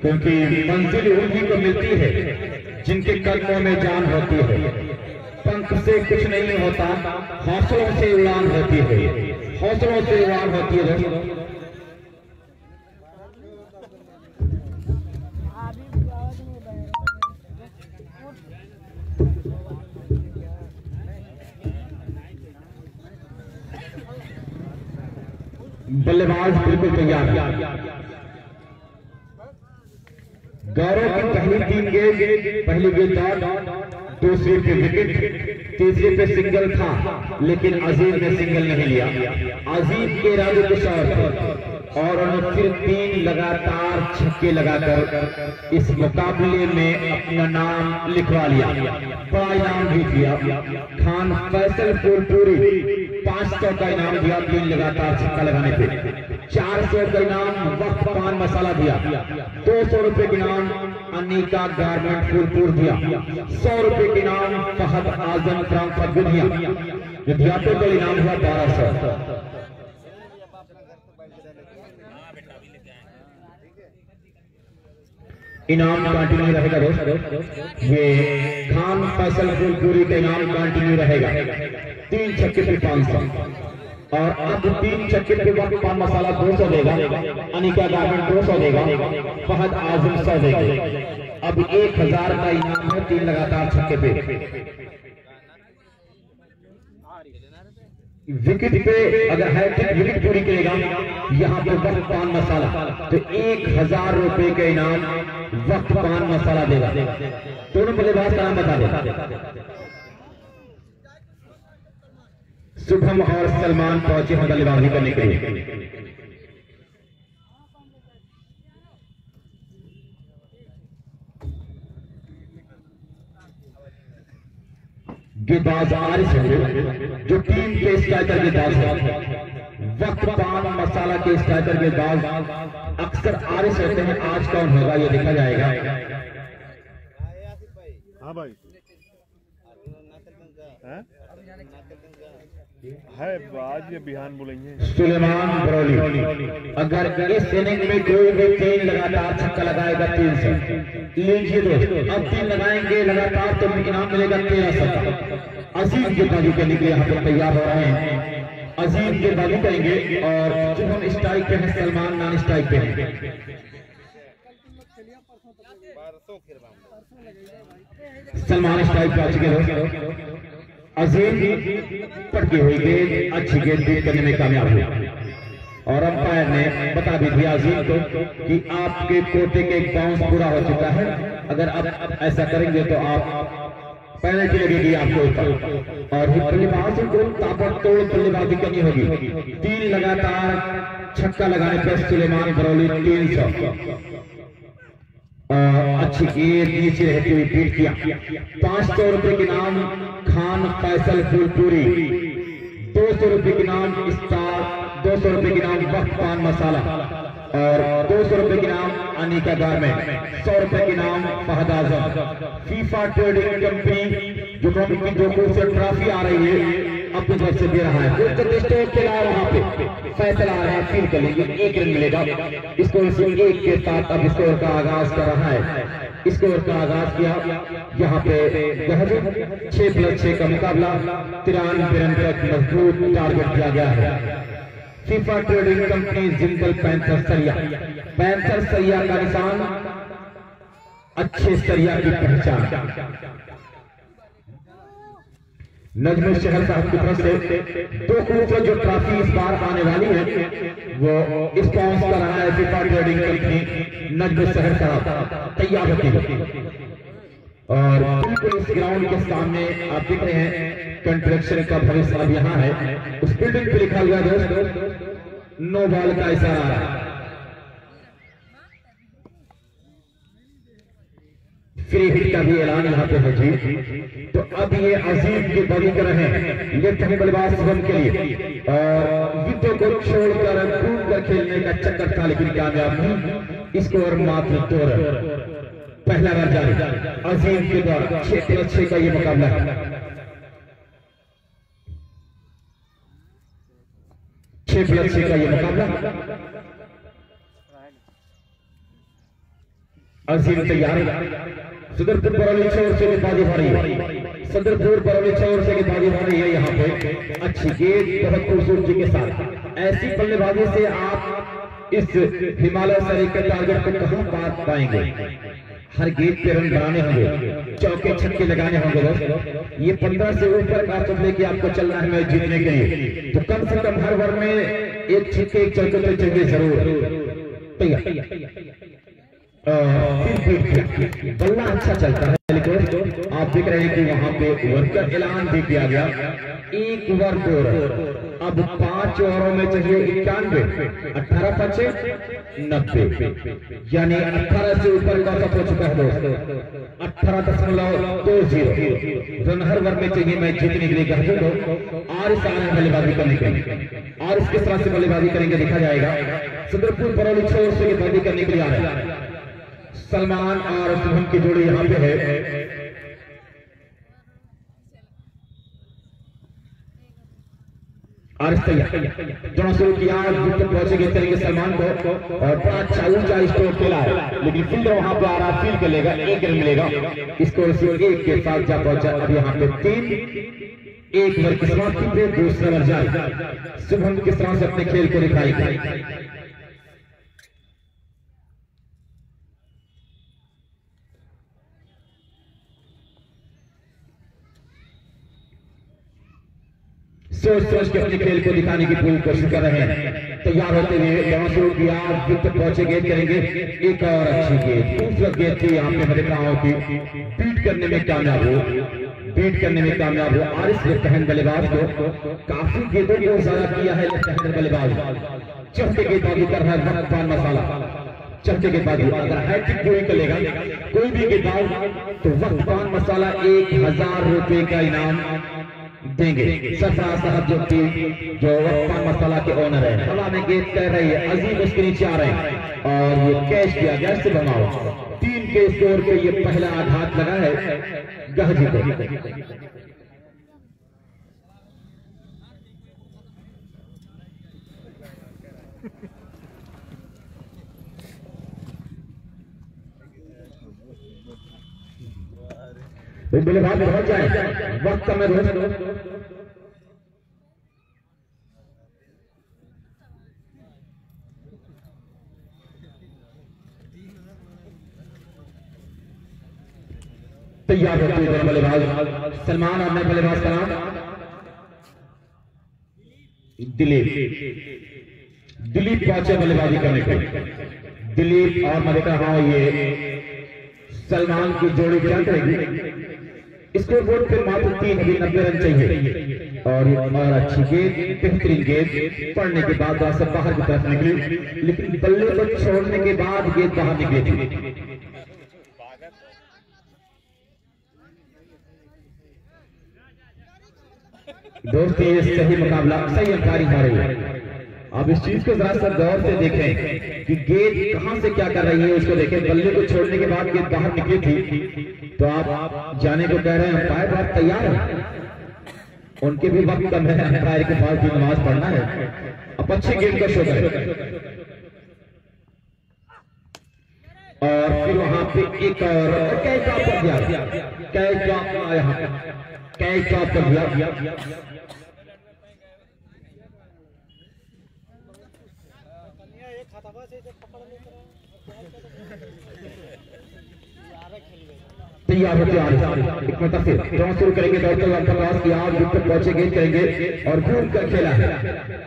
क्योंकि मंजिल उन्हीं को मिलती है जिनके कदमों में जान होती है। पंख से कुछ नहीं होता, हौसलों से उड़ान होती है, हौसलों से उड़ान होती है दोस्त। बल्लेबाज बिल्कुल तैयार है। गौरव की पहली 3 गेंद, पहली गेंद डॉट, दूसरी पे विकेट, तीसरे पे सिंगल था, लेकिन अजीम ने सिंगल नहीं लिया। अजीम के इरादे कुछ और थे और उन्होंने फिर 3 लगातार छक्के लगाकर इस मुकाबले में अपना नाम लिखवा लिया। बड़ा इनाम भी दिया। खान फैसल फूलपुरी 500 का इनाम दिया 3 लगातार छक्का लगाने पे। 400 का इनाम वक्त पान मसाला दिया। 200 रुपए के इनाम अनिका गारमेंट फूलपुर दिया। 100 रुपए के इनाम फहद आजम फ्रांकफर्ट दिया। विद्यार्थियों का इनाम हुआ 1200। इनाम कंटिन्यू रहेगा दोस्त। ये खान फैसल फूलपुरी का इनाम कंटिन्यू रहेगा। 3 छक्के पे 500 और अब 3 छक्के पे वक्त पान मसाला 200 देगा। अनिका गारमेंट 200 देगा। फहद आजम 100 देगा। अब 1000 का इनाम है 3 लगातार छक्के पे। विकेट पे अगर हैट्रिक विकेट पूरी करेगा यहाँ पे वक्त पान मसाला, तो 1000 रुपए का इनाम वक्त पान मसाला देगा। दोनों बल्लेबाज का नाम बता दे। शुभम और सलमान पहुंचे हैं बल्लेबाजी करने के लिए। गेंदबाज आरिस है जो टीम के स्ट्राइकर गेंदबाज है। वक्त पान मसाला के स्ट्राइकर गेंदबाज अक्सर आरिस रहते हैं। आज कौन होगा ये देखा जाएगा। हाँ भाई है आज ये बिहान बोलेंगे। सुलेमान बरौली अगर इस इनिंग में कोई भी 3 लगातार छक्का लगाएगा 300 लीजिए दोस्त। अब 3 लगाएंगे लगातार तो इनाम मिलेगा 1300 का। अजीम गेंदबाजी करने के लिए यहाँ पर तैयार हो रहे हैं। अजीम गेंदबाजी करेंगे और जो हम स्ट्राइक पे हैं सलमान नॉन स्ट्राइक पे हैं। सलमान स्ट्राइक पे आ चुके दोस्त। अजीम पटकी हुई गेंद अच्छी गेंद बीट करने में कामयाब हुआ और अंपायर ने बता भी दिया अजीम को कि आपके कोटे के एक बाउंस पूरा हो चुका है। अगर आप ऐसा करेंगे तो आप पेनल्टी लगेगी आपको ऊपर। और बल्लेबाजों को ताबड़तोड़ बल्लेबाजी करनी होगी। 3 लगातार छक्का लगाने पर सुलेमान बरौली 300 अच्छी गेंद नीचे रहती हुई बीट किया। 500 रुपए के नाम खान फैसल फूलपुरी, 200 रुपए के नाम स्टार, 200 रुपए के नाम वक्त पान मसाला और 200 रुपए के नाम अनिका गारमेंट, 100 रुपए के नाम फहद आजम। फीफा ट्रेडिंग कंपनी जो से ट्रॉफी आ रही है अपनी तरफ से दे रहा है। जो खेला वहां पे फैसला आ रहा है फील कर लेंगे 1 रन मिलेगा। स्कोर से 1 के साथ अब स्कोर का आगाज कर रहा है। स्कोर का आगाज किया यहाँ पे 6+6 का मुकाबला 93 रन तक मजबूत टारगेट किया गया है। FIFA trading company Jindal panther सरिया, पैंथर सरिया का निशान अच्छे सरिया की पहचान। नजमुल शहर साहब की तरफ से 2 करोड़ जो ट्रॉफी इस बार आने वाली है वो स्पॉन्सर कर रहा है फीफा ट्रेडिंग कंपनी नजमुल शहर साहब तैयार होती है। और बिल्कुल इस ग्राउंड के सामने आप देख रहे हैं कंस्ट्रक्शन का भविष्य अब यहाँ है। उस बिल्डिंग पे लिखा हुआ दोस्तों नो बॉल का इशारा है। फ्री हिट का भी ऐलान यहाँ पे है जी। तो अब ये अजीम की बॉलिंग कर रहे हैं लेफ्ट हैंड बल्लेबाज शुभम के लिए और विकेट को छोड़कर घूम कर खेलने का चक्कर था लेकिन कामयाब नहीं। स्कोर मात्र 2 रन। पहला रन जारी अजीम के द्वारा। 6+6 का ये मुकाबला है। 6+6 का ये मुकाबला। अजीम तैयार है। सदरपुर बरौली छोर से गेंदबाजी हो रही है। सदरपुर बरौली छोर से गेंदबाजी हो रही है यहाँ पे। अच्छी गेंद बहुत खूबसूरती के साथ। ऐसी बल्लेबाजी से आप इस हिमालय सरी के टारगेट को कहां पार पाएंगे। हर गेंद पे रन बनाने होंगे, चौके छक्के लगाने होंगे दोस्त। ये 15 से ऊपर का लेके आपको चलना है मैच जीतने के लिए। तो कम से कम हर ओवर में एक छक्के एक चौके तो चाहिए जरूर। बल्ला अच्छा चलता है, लेकिन आप देख रहे हैं कि वहां पे ओवर का ऐलान भी किया गया, 1 ओवर 2 रन। अब 5 ओवरों में चाहिए 91, 18 पचे 90, यानी 18 से ऊपर का हो चुका है दोस्तों, 18.20 रन हर ओवर में चाहिए मैच जीतने के लिए कहते लोग। और इस आने बल्लेबाजी करने के लिए और इस किस तरह से बल्लेबाजी करेंगे देखा जाएगा। सदरपुर बरौली छोर से गेंदबाजी करने के लिए आ रहे हैं सलमान और शुभम की जोड़ी यहाँ पे है। और दोनों शुरू किया, विकेट पहुंचेंगे करेंगे सलमान को और बड़ा अच्छा ऊंचा स्ट्रोक खेला है, लेकिन फील्डर वहां पे आ रहा, फील्ड कर लेगा, 1 रन मिलेगा। स्कोर से 1 के साथ जा पहुंचा। अब यहाँ पे 3-1 ओवर की समाप्ति पे दूसरा ओवर जारी। शुभम किस तरह से अपने खेल को दिखाएगा। सोच सोच के अपने खेल को दिखाने की पूरी कोशिश कर रहे हैं। तैयार होते हुए यहाँ शुरू किया, विकेट पहुंचे, गेंद करेंगे, एक और अच्छी गेंद, खूबसूरत गेंद थी यहाँ पे मलिकाओं की, बीट करने में कामयाब हो, बीट करने में कामयाब हो। और इस लेफ्ट हैंड बल्लेबाज को काफी गेंदों को ज्यादा किया है लेफ्ट हैंड बल्लेबाज, चौथे गेंदबाजी कर रहा है वक्फान मसाला, चौथे गेंदबाजी। अगर हैट्रिक कोई करेगा कोई भी गेंदबाज तो वक्फान मसाला 1000 रुपए का इनाम देंगे। सरफराज साहब जो वक्फान मसाला के ओनर है, हवा में गेंद कर रही है, अजीब उसके नीचे आ रहे हैं और ये कैच किया गया से बनाओ। 3 के स्कोर पे ये पहला आघात लगा है गहजी को। बल्लेबाज पहुंच जाए वक्त में दोस्त। तैयार होते हुए बल्लेबाज सलमान और नए बल्लेबाज का नाम दिलीप पहुंचे बल्लेबाजी करने के। दिलीप और मैं देख रहा हूं ये सलमान की जोड़ी क्या करेगी। स्कोर बोर्ड पे मात्र 3 अभी 90 रन चाहिए और अच्छी गेंद, बेहतरीन गेंद पड़ने के बाद वहां से बाहर की तरफ निकली, लेकिन बल्ले को छोड़ने के बाद गेंद बाहर निकली थी। दोस्तों ये सही मुकाबला, सही अंपायरिंग हो रही है। आप इस चीज को जरा सा गौर से देखें कि गेंद कहां से क्या कर रही है, उसको देखें। बल्ले को छोड़ने के बाद गेंद बाहर निकली थी, तो आप जाने को कह रहे हैं अंपायर बहुत तैयार है, उनके भी वक्त कम है, अंपायर के पास भी नमाज पढ़ना है। अब अच्छी गेंद का शो करें और फिर वहां पे एक और कैच ड्रॉप कर दिया, कैच ड्रॉप आया, कैच ड्रॉप कर दिया। तैयार होते आ रहे एक मतलब फिर दोनों शुरू करेंगे, दौड़ते हुए अंतर्राज की आज विकेट पहुंचे, गेंद करेंगे और घूम कर खेला है।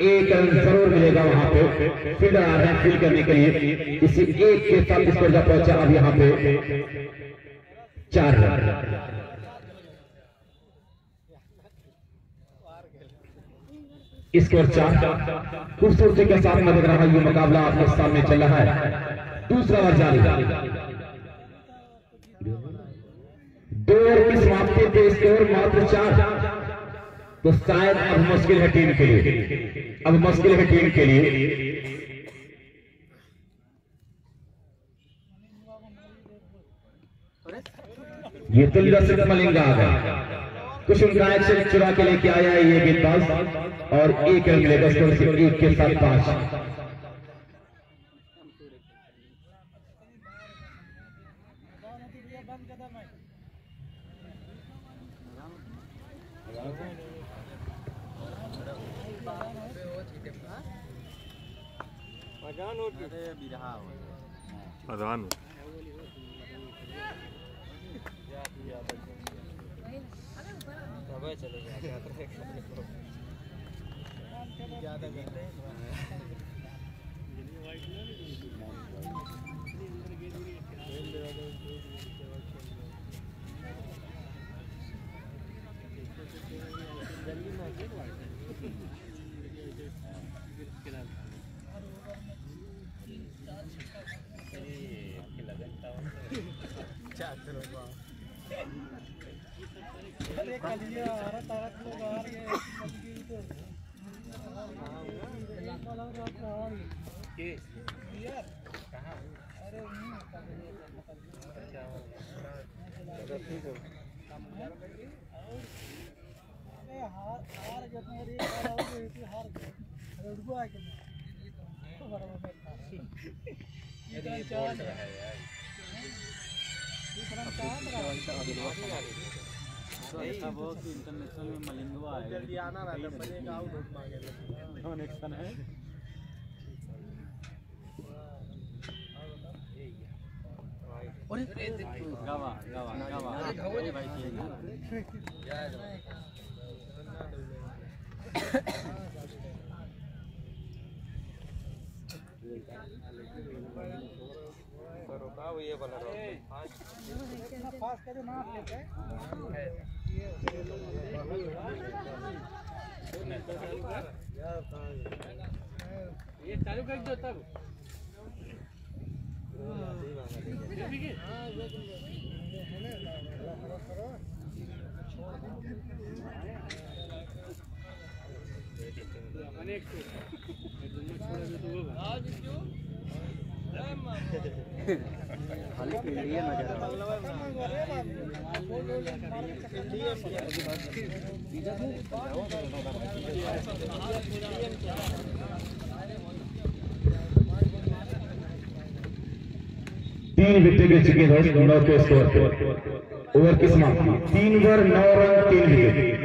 1 रन जरूर मिलेगा वहां पे, फील्डर आ रहे हैं फील्ड करने के लिए। इसी 1 के साथ स्कोर जा पहुंचा। अब यहाँ पे 4 रन। स्कोर 4। खूबसूरती के साथ मैं देख रहा हूं ये मुकाबला आपके सामने चल रहा है। दूसरा ओवर जारी, 2 ओवर की समाप्ति पे स्कोर मात्र 4, तो शायद अब मुश्किल है टीम के लिए, अब मुश्किल है टीम के लिए। ये तो लसित मलिंगा आ गया, कुछ उनका एक्शन चुरा के लेके आया है ये गेंदबाज और 1 रन मिलेगा स्कोर से 1 के साथ 5। अजान इंटरनेशनल में मलिंगवा है जल्दी आना रहता बनेगा आउट मांगे कनेक्शन है गावा गावा गावा भाई ये वाला फास्ट करे ना ये चालू कर दो तब खाली पीढ़ी नजर तीन विकेट गिर चुके हैं 9 के स्कोर पे। ओवर की समाप्ति 3 over 9 run 3 wicket.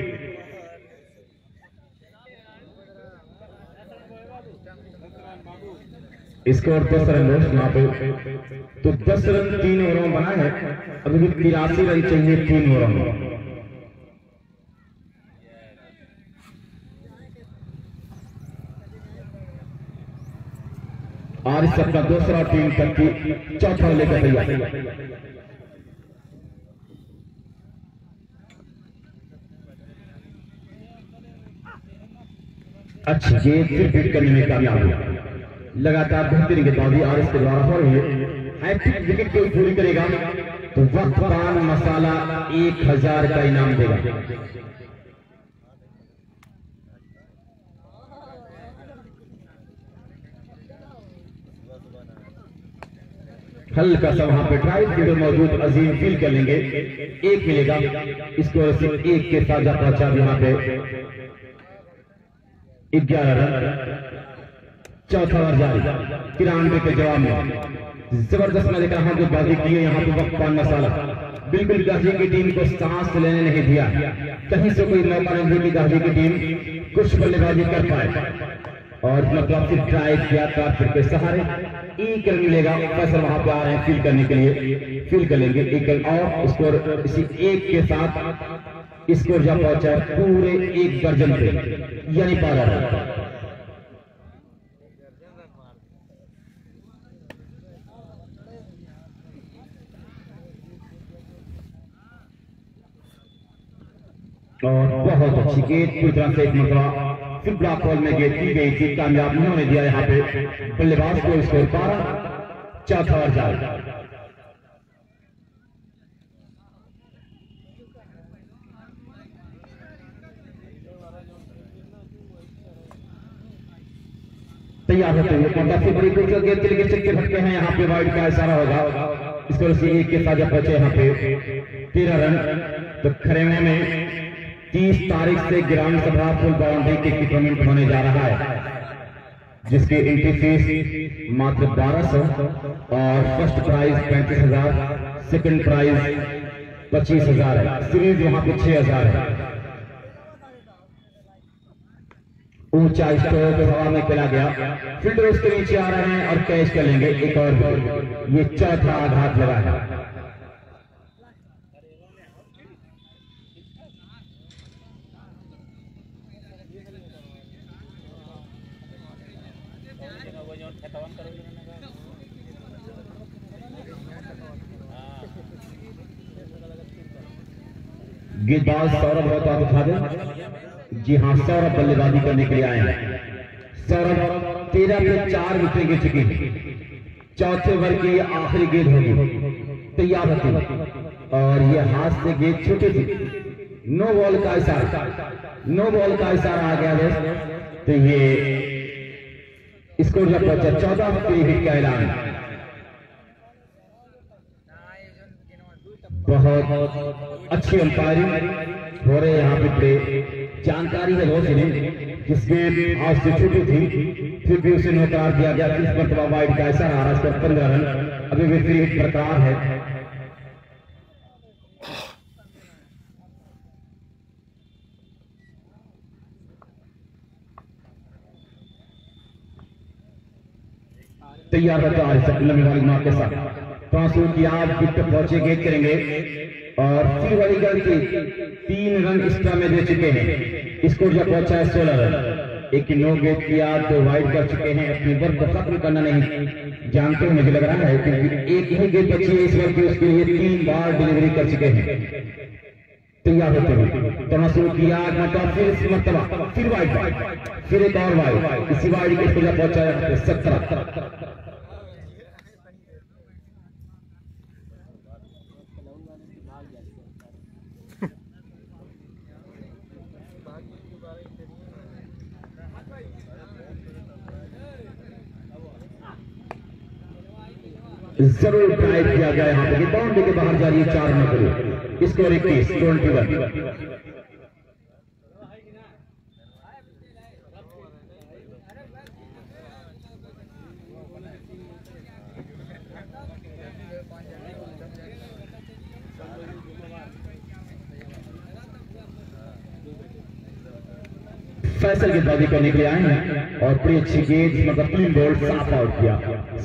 Score 10 run यहाँ पे, तो 10 रन 3 ओवरों में बना है। अभी भी 83 रन चाहिए 3 ओवरों में। और इस सबका दूसरा टीम करके चौथा लेकर तैयार। अच्छी गेंद फिर बीट करने में कामयाब हुआ। लगातार बेहतरीन गेंदबाजी और इसके द्वारा हो रही है। हैट्रिक विकेट कोई पूरी करेगा तो वक्त पान मसाला 1000 का इनाम देगा। हल्का सा वहां पे ड्राइव फील्डर मौजूद अजीम फील्ड कर लेंगे, 1 मिलेगा। इसको सिर्फ 1 के साथ जा पहुंचा यहाँ पे 11 रन। चौथा ओवर जारी 93 के जवाब में जबरदस्त मैं देख रहा हूं जो बाजी की है यहाँ पे वक्त पान मसाला। बिल्कुल गाजी की टीम को सांस लेने नहीं दिया, कहीं से कोई मौका नहीं दिया कि गाजी की टीम कुछ बल्लेबाजी कर पाए। और मतलब सिर्फ ड्राइव किया कारफिर के सहारे 1 रन मिलेगा। फैसल वहां पे आ रहे हैं फील्ड करने के लिए, फील्ड कर लेंगे 1 रन और स्कोर इसी 1 के साथ स्कोर जा पहुंचा पूरे 1 दर्जन पे, यानी 12 रन। और बहुत अच्छी गेंद पूरी तरह से एक मरतबा फिर ब्लॉक बॉल में गेंद की गई थी, कामयाब नहीं होने दिया यहाँ पे बल्लेबाज को। स्कोर 12। चौथा ओवर जारी। तैयार होते हुए काफी बड़ी गेंद के लिए चक्के भटके हैं यहाँ पे, वाइड का इशारा होगा। स्कोर से 1 के साथ पहुंचे यहाँ पे 13 रन। तो खरेमे में 30 तारीख से ग्राउंड सभा फुल बाउंड्री के टूर्नामेंट होने जा रहा है, जिसकी एंट्री फीस मात्र 1200 और फर्स्ट प्राइज 35,000, सेकंड प्राइज 25,000 है। सीरीज वहां पे 6,000 है। ऊंचा स्ट्रोक हवा में खेला गया, फील्डर उसके नीचे आ रहे हैं और कैच कर लेंगे एक और। ये चौथा आघात लगा है। गेंदबाज सौरभ हो तो आप उठा दें। जी हाँ, सौरभ बल्लेबाजी करने के लिए आए हैं। सौरभ 13 पे 4 विकेट गिर चुकी है। चौथे ओवर की आखिरी गेंद होगी, तैयार होती और ये हाथ से गेंद छूटी थी। नो बॉल का इशारा, नो बॉल का इशारा आ गया दोस्त। तो ये स्कोर जब पहुंचा 14 फ्री हिट का ऐलान। बहुत अच्छी अंपायरिंग हो रहे यहाँ पे प्ले। जानकारी है बहुत इन्हें जिसके हाथ से छूटी थी, फिर भी उसे नौकार दिया गया। 30 मरतबा वाइड का इशारा आ रहा, स्कोर 15 रन। अभी भी फ्री हिट बरकरार है। तैयार रहता है लंबी वाली मार के साथ। 5 की आप विकेट पहुंचे गेट करेंगे और फिर वाली गेंद की 3 रन एक्स्ट्रा में दे चुके हैं। स्कोर जब पहुंचा है 16 रन। एक 9 गेंद की आप 2 वाइड कर चुके हैं। अपनी ओवर को खत्म करना नहीं जानते हुए मुझे लग रहा है क्योंकि एक ही गेंद बची है इस ओवर की, उसके लिए 3 बार डिलीवरी कर चुके हैं। तैयार होते हुए तनासुर किया फिर मरतबा, फिर वाइड, फिर एक और वाइड। इसी वाइड के स्कोर जब पहुंचा है 17। जरूर ड्राइव किया गया यहाँ पे, बाउंड्री के बाहर जा रही है 4 रन के लिए। स्कोर 21 फैसल गेंदबाजी करने के लिए आए हैं और बड़ी अच्छी गेंद मतलब क्लीन बॉल साफ आउट किया।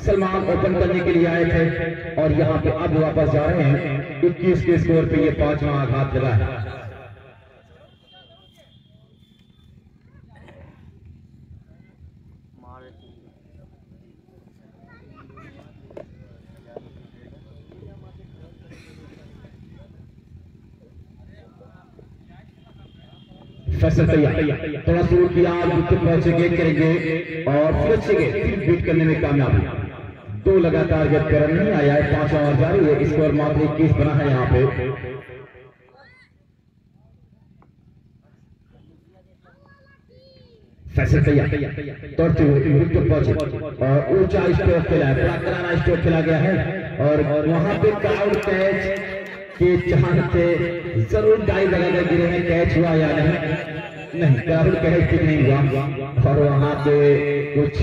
सलमान ओपन करने के लिए आए थे और यहाँ पे अब वापस जा रहे हैं। 21 के स्कोर पे ये 5वां आघात लगा है। फैसल तैयार, थोड़ा शुरू किया, विकेट पहुंचे गेट करेंगे और फिर अच्छे गेट बीट करने में कामयाब। 2 लगातार गेट पर नहीं आया है। 5वां ओवर जारी है। स्कोर मात्र 21 बना है यहाँ पे। फैसल तैयार, दौड़ते हुए विकेट पहुंचे और ऊंचा स्ट्रोक खेला है, बड़ा करारा स्ट्रोक खेला गया है और वहां पे क्राउड कैच के चाहते जरूर डाइव लगाकर गिरे हैं। कैच हुआ या नहीं, क्राउड कैच ठीक नहीं हुआ और वहां पे कुछ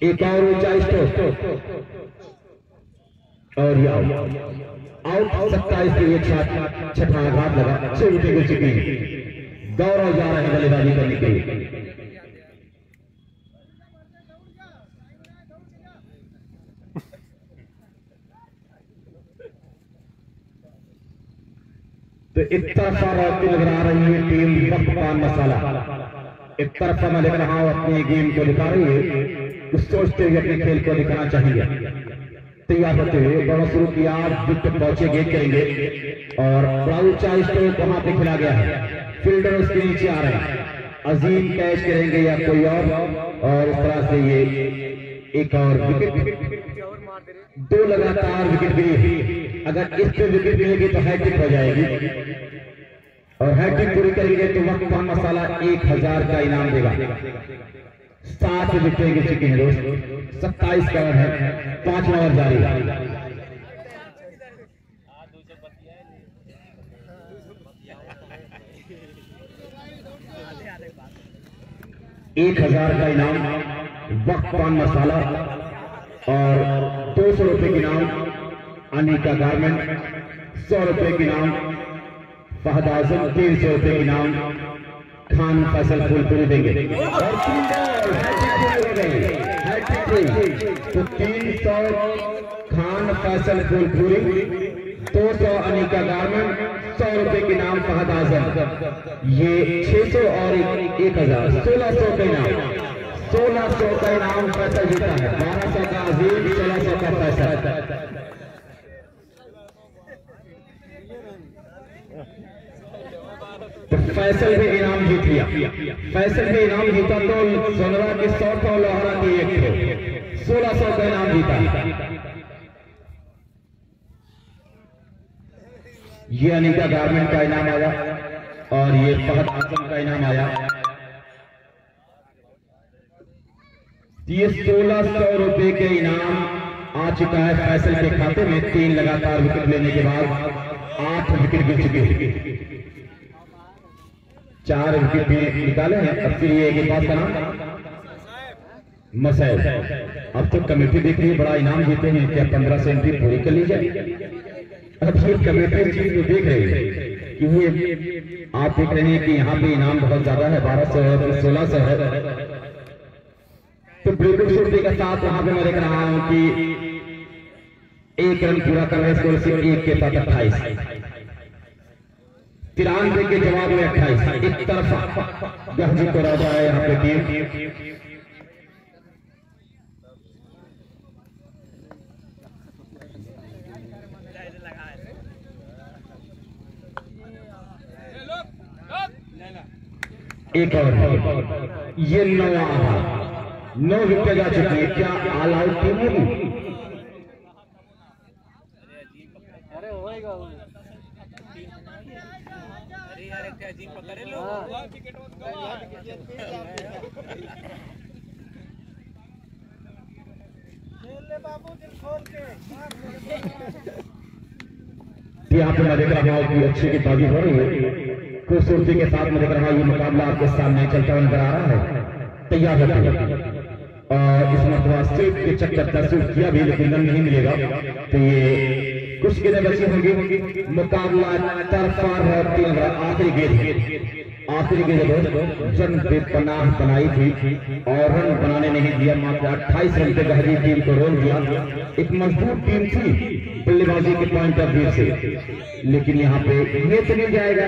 एक और ऊंचा स्ट्रोक और ये आउट 27 पे ये 6वां आघात लगा। 6 विकेट गिर चुके हैं। गौरव जा रहे हैं बल्लेबाजी करने के लिए। तो एक तरफा रोकती नजर आ रही है टीम वक्त पान मसाला। एक तरफा मैं देख रहा हूं अपनी गेम को दिखा रही है, कुछ सोचते हुए अपने खेल को दिखाना चाहिए। तैयार होते हुए बड़ा शुरू किया, विकेट पहुंचे गेट करेंगे और बड़ा ऊंचा स्ट्रोक वहां पे खेला गया है। फील्डर उसके नीचे आ रहे हैं। अजीम कैच करेंगे या कोई और इस तरह से ये एक और विकेट। 2 लगातार विकेट गिरी। अगर इस पे विकेट मिलेगी तो हैट्रिक हो जाएगी और हैट्रिक पूरी करेंगे तो वक्त पान मसाला 1000 का इनाम देगा। 7 विकेट गिर चुके हैं दोस्त। 27 का ओवर है। 5वां ओवर जारी है। $1000 का इनाम वक्त पान मसाला और 200 रुपए के इनाम अनिका गारमेंट, 100 रुपए के इनाम फहद आजम, 300 रुपए के इनाम खान फैसल फूलपुरी देंगे और 300 खान फैसल फूलपुरी, 200 अनिका गारमेंट, 100 रुपए के इनाम फहद आजम। ये 600 और 1000 1600 का इनाम। 1600 का इनाम फैसल जीता है। 1200 का अजीम, 1600 का फैसल। तो फैसल भी इनाम जीत लिया। फैसल भी इनाम जीता तो सोनरा की 100 और लोहारा की 1 थे, 1600 का इनाम जीता। ये अनिका गारमेंट का इनाम आया और ये फहद आजम का इनाम आया। ये 1600 रुपए के इनाम आ चुका है फैसल के खाते में। 3 लगातार विकेट लेने के बाद 8 विकेट गिर चुके हैं, 4 विकेट भी निकाले हैं। अब फिर ये एक बात का नाम मसैद। अब तो कमेटी देख रही है, बड़ा इनाम जीते हैं, क्या 15 से एंट्री पूरी कर ली जाए। अब ये कमेटी इस चीज को देख रही है कि वो आप देख रहे हैं कि यहाँ पे इनाम बहुत ज्यादा है, 1200 है, 1600 है। तो बिल्कुल छुट्टी के साथ वहां पे मैं देख रहा हूं कि 1 रन पूरा कर रहे हैं, स्कोर सिर्फ 1 के साथ 28, 93 के जवाब में 28। एक तरफ गहजी को राजा है यहाँ पे टीम। एक और ये 9 विकेट जा चुकी है। क्या ऑल आउट टीम होगी? अरे होएगा अरे यार क्या अजीब पकड़े लो बाबू दिल खोल के। यहाँ पे मैं देख रहा हूँ कि अच्छी की बाजी हो रही है, खूबसूरती के साथ मैं देख रहा हूँ ये मुकाबला आपके सामने चलता हुआ नजर आ रहा है। तैयार होकर और इस मरतबा सिर्फ के चक्कर तरसूख किया भी, लेकिन रन नहीं मिलेगा। तो ये कुछ गेंदें बची होंगी, मुकाबला तरफा है। 3 आखिरी गेंद दोस्त जन पे पनाह बनाई थी और रन बनाने नहीं दिया। मात्र 28 रन पे गहरी टीम को रोल दिया। एक मजबूत टीम थी बल्लेबाजी के पॉइंट ऑफ व्यू से, लेकिन यहाँ पे ये तो नहीं जाएगा।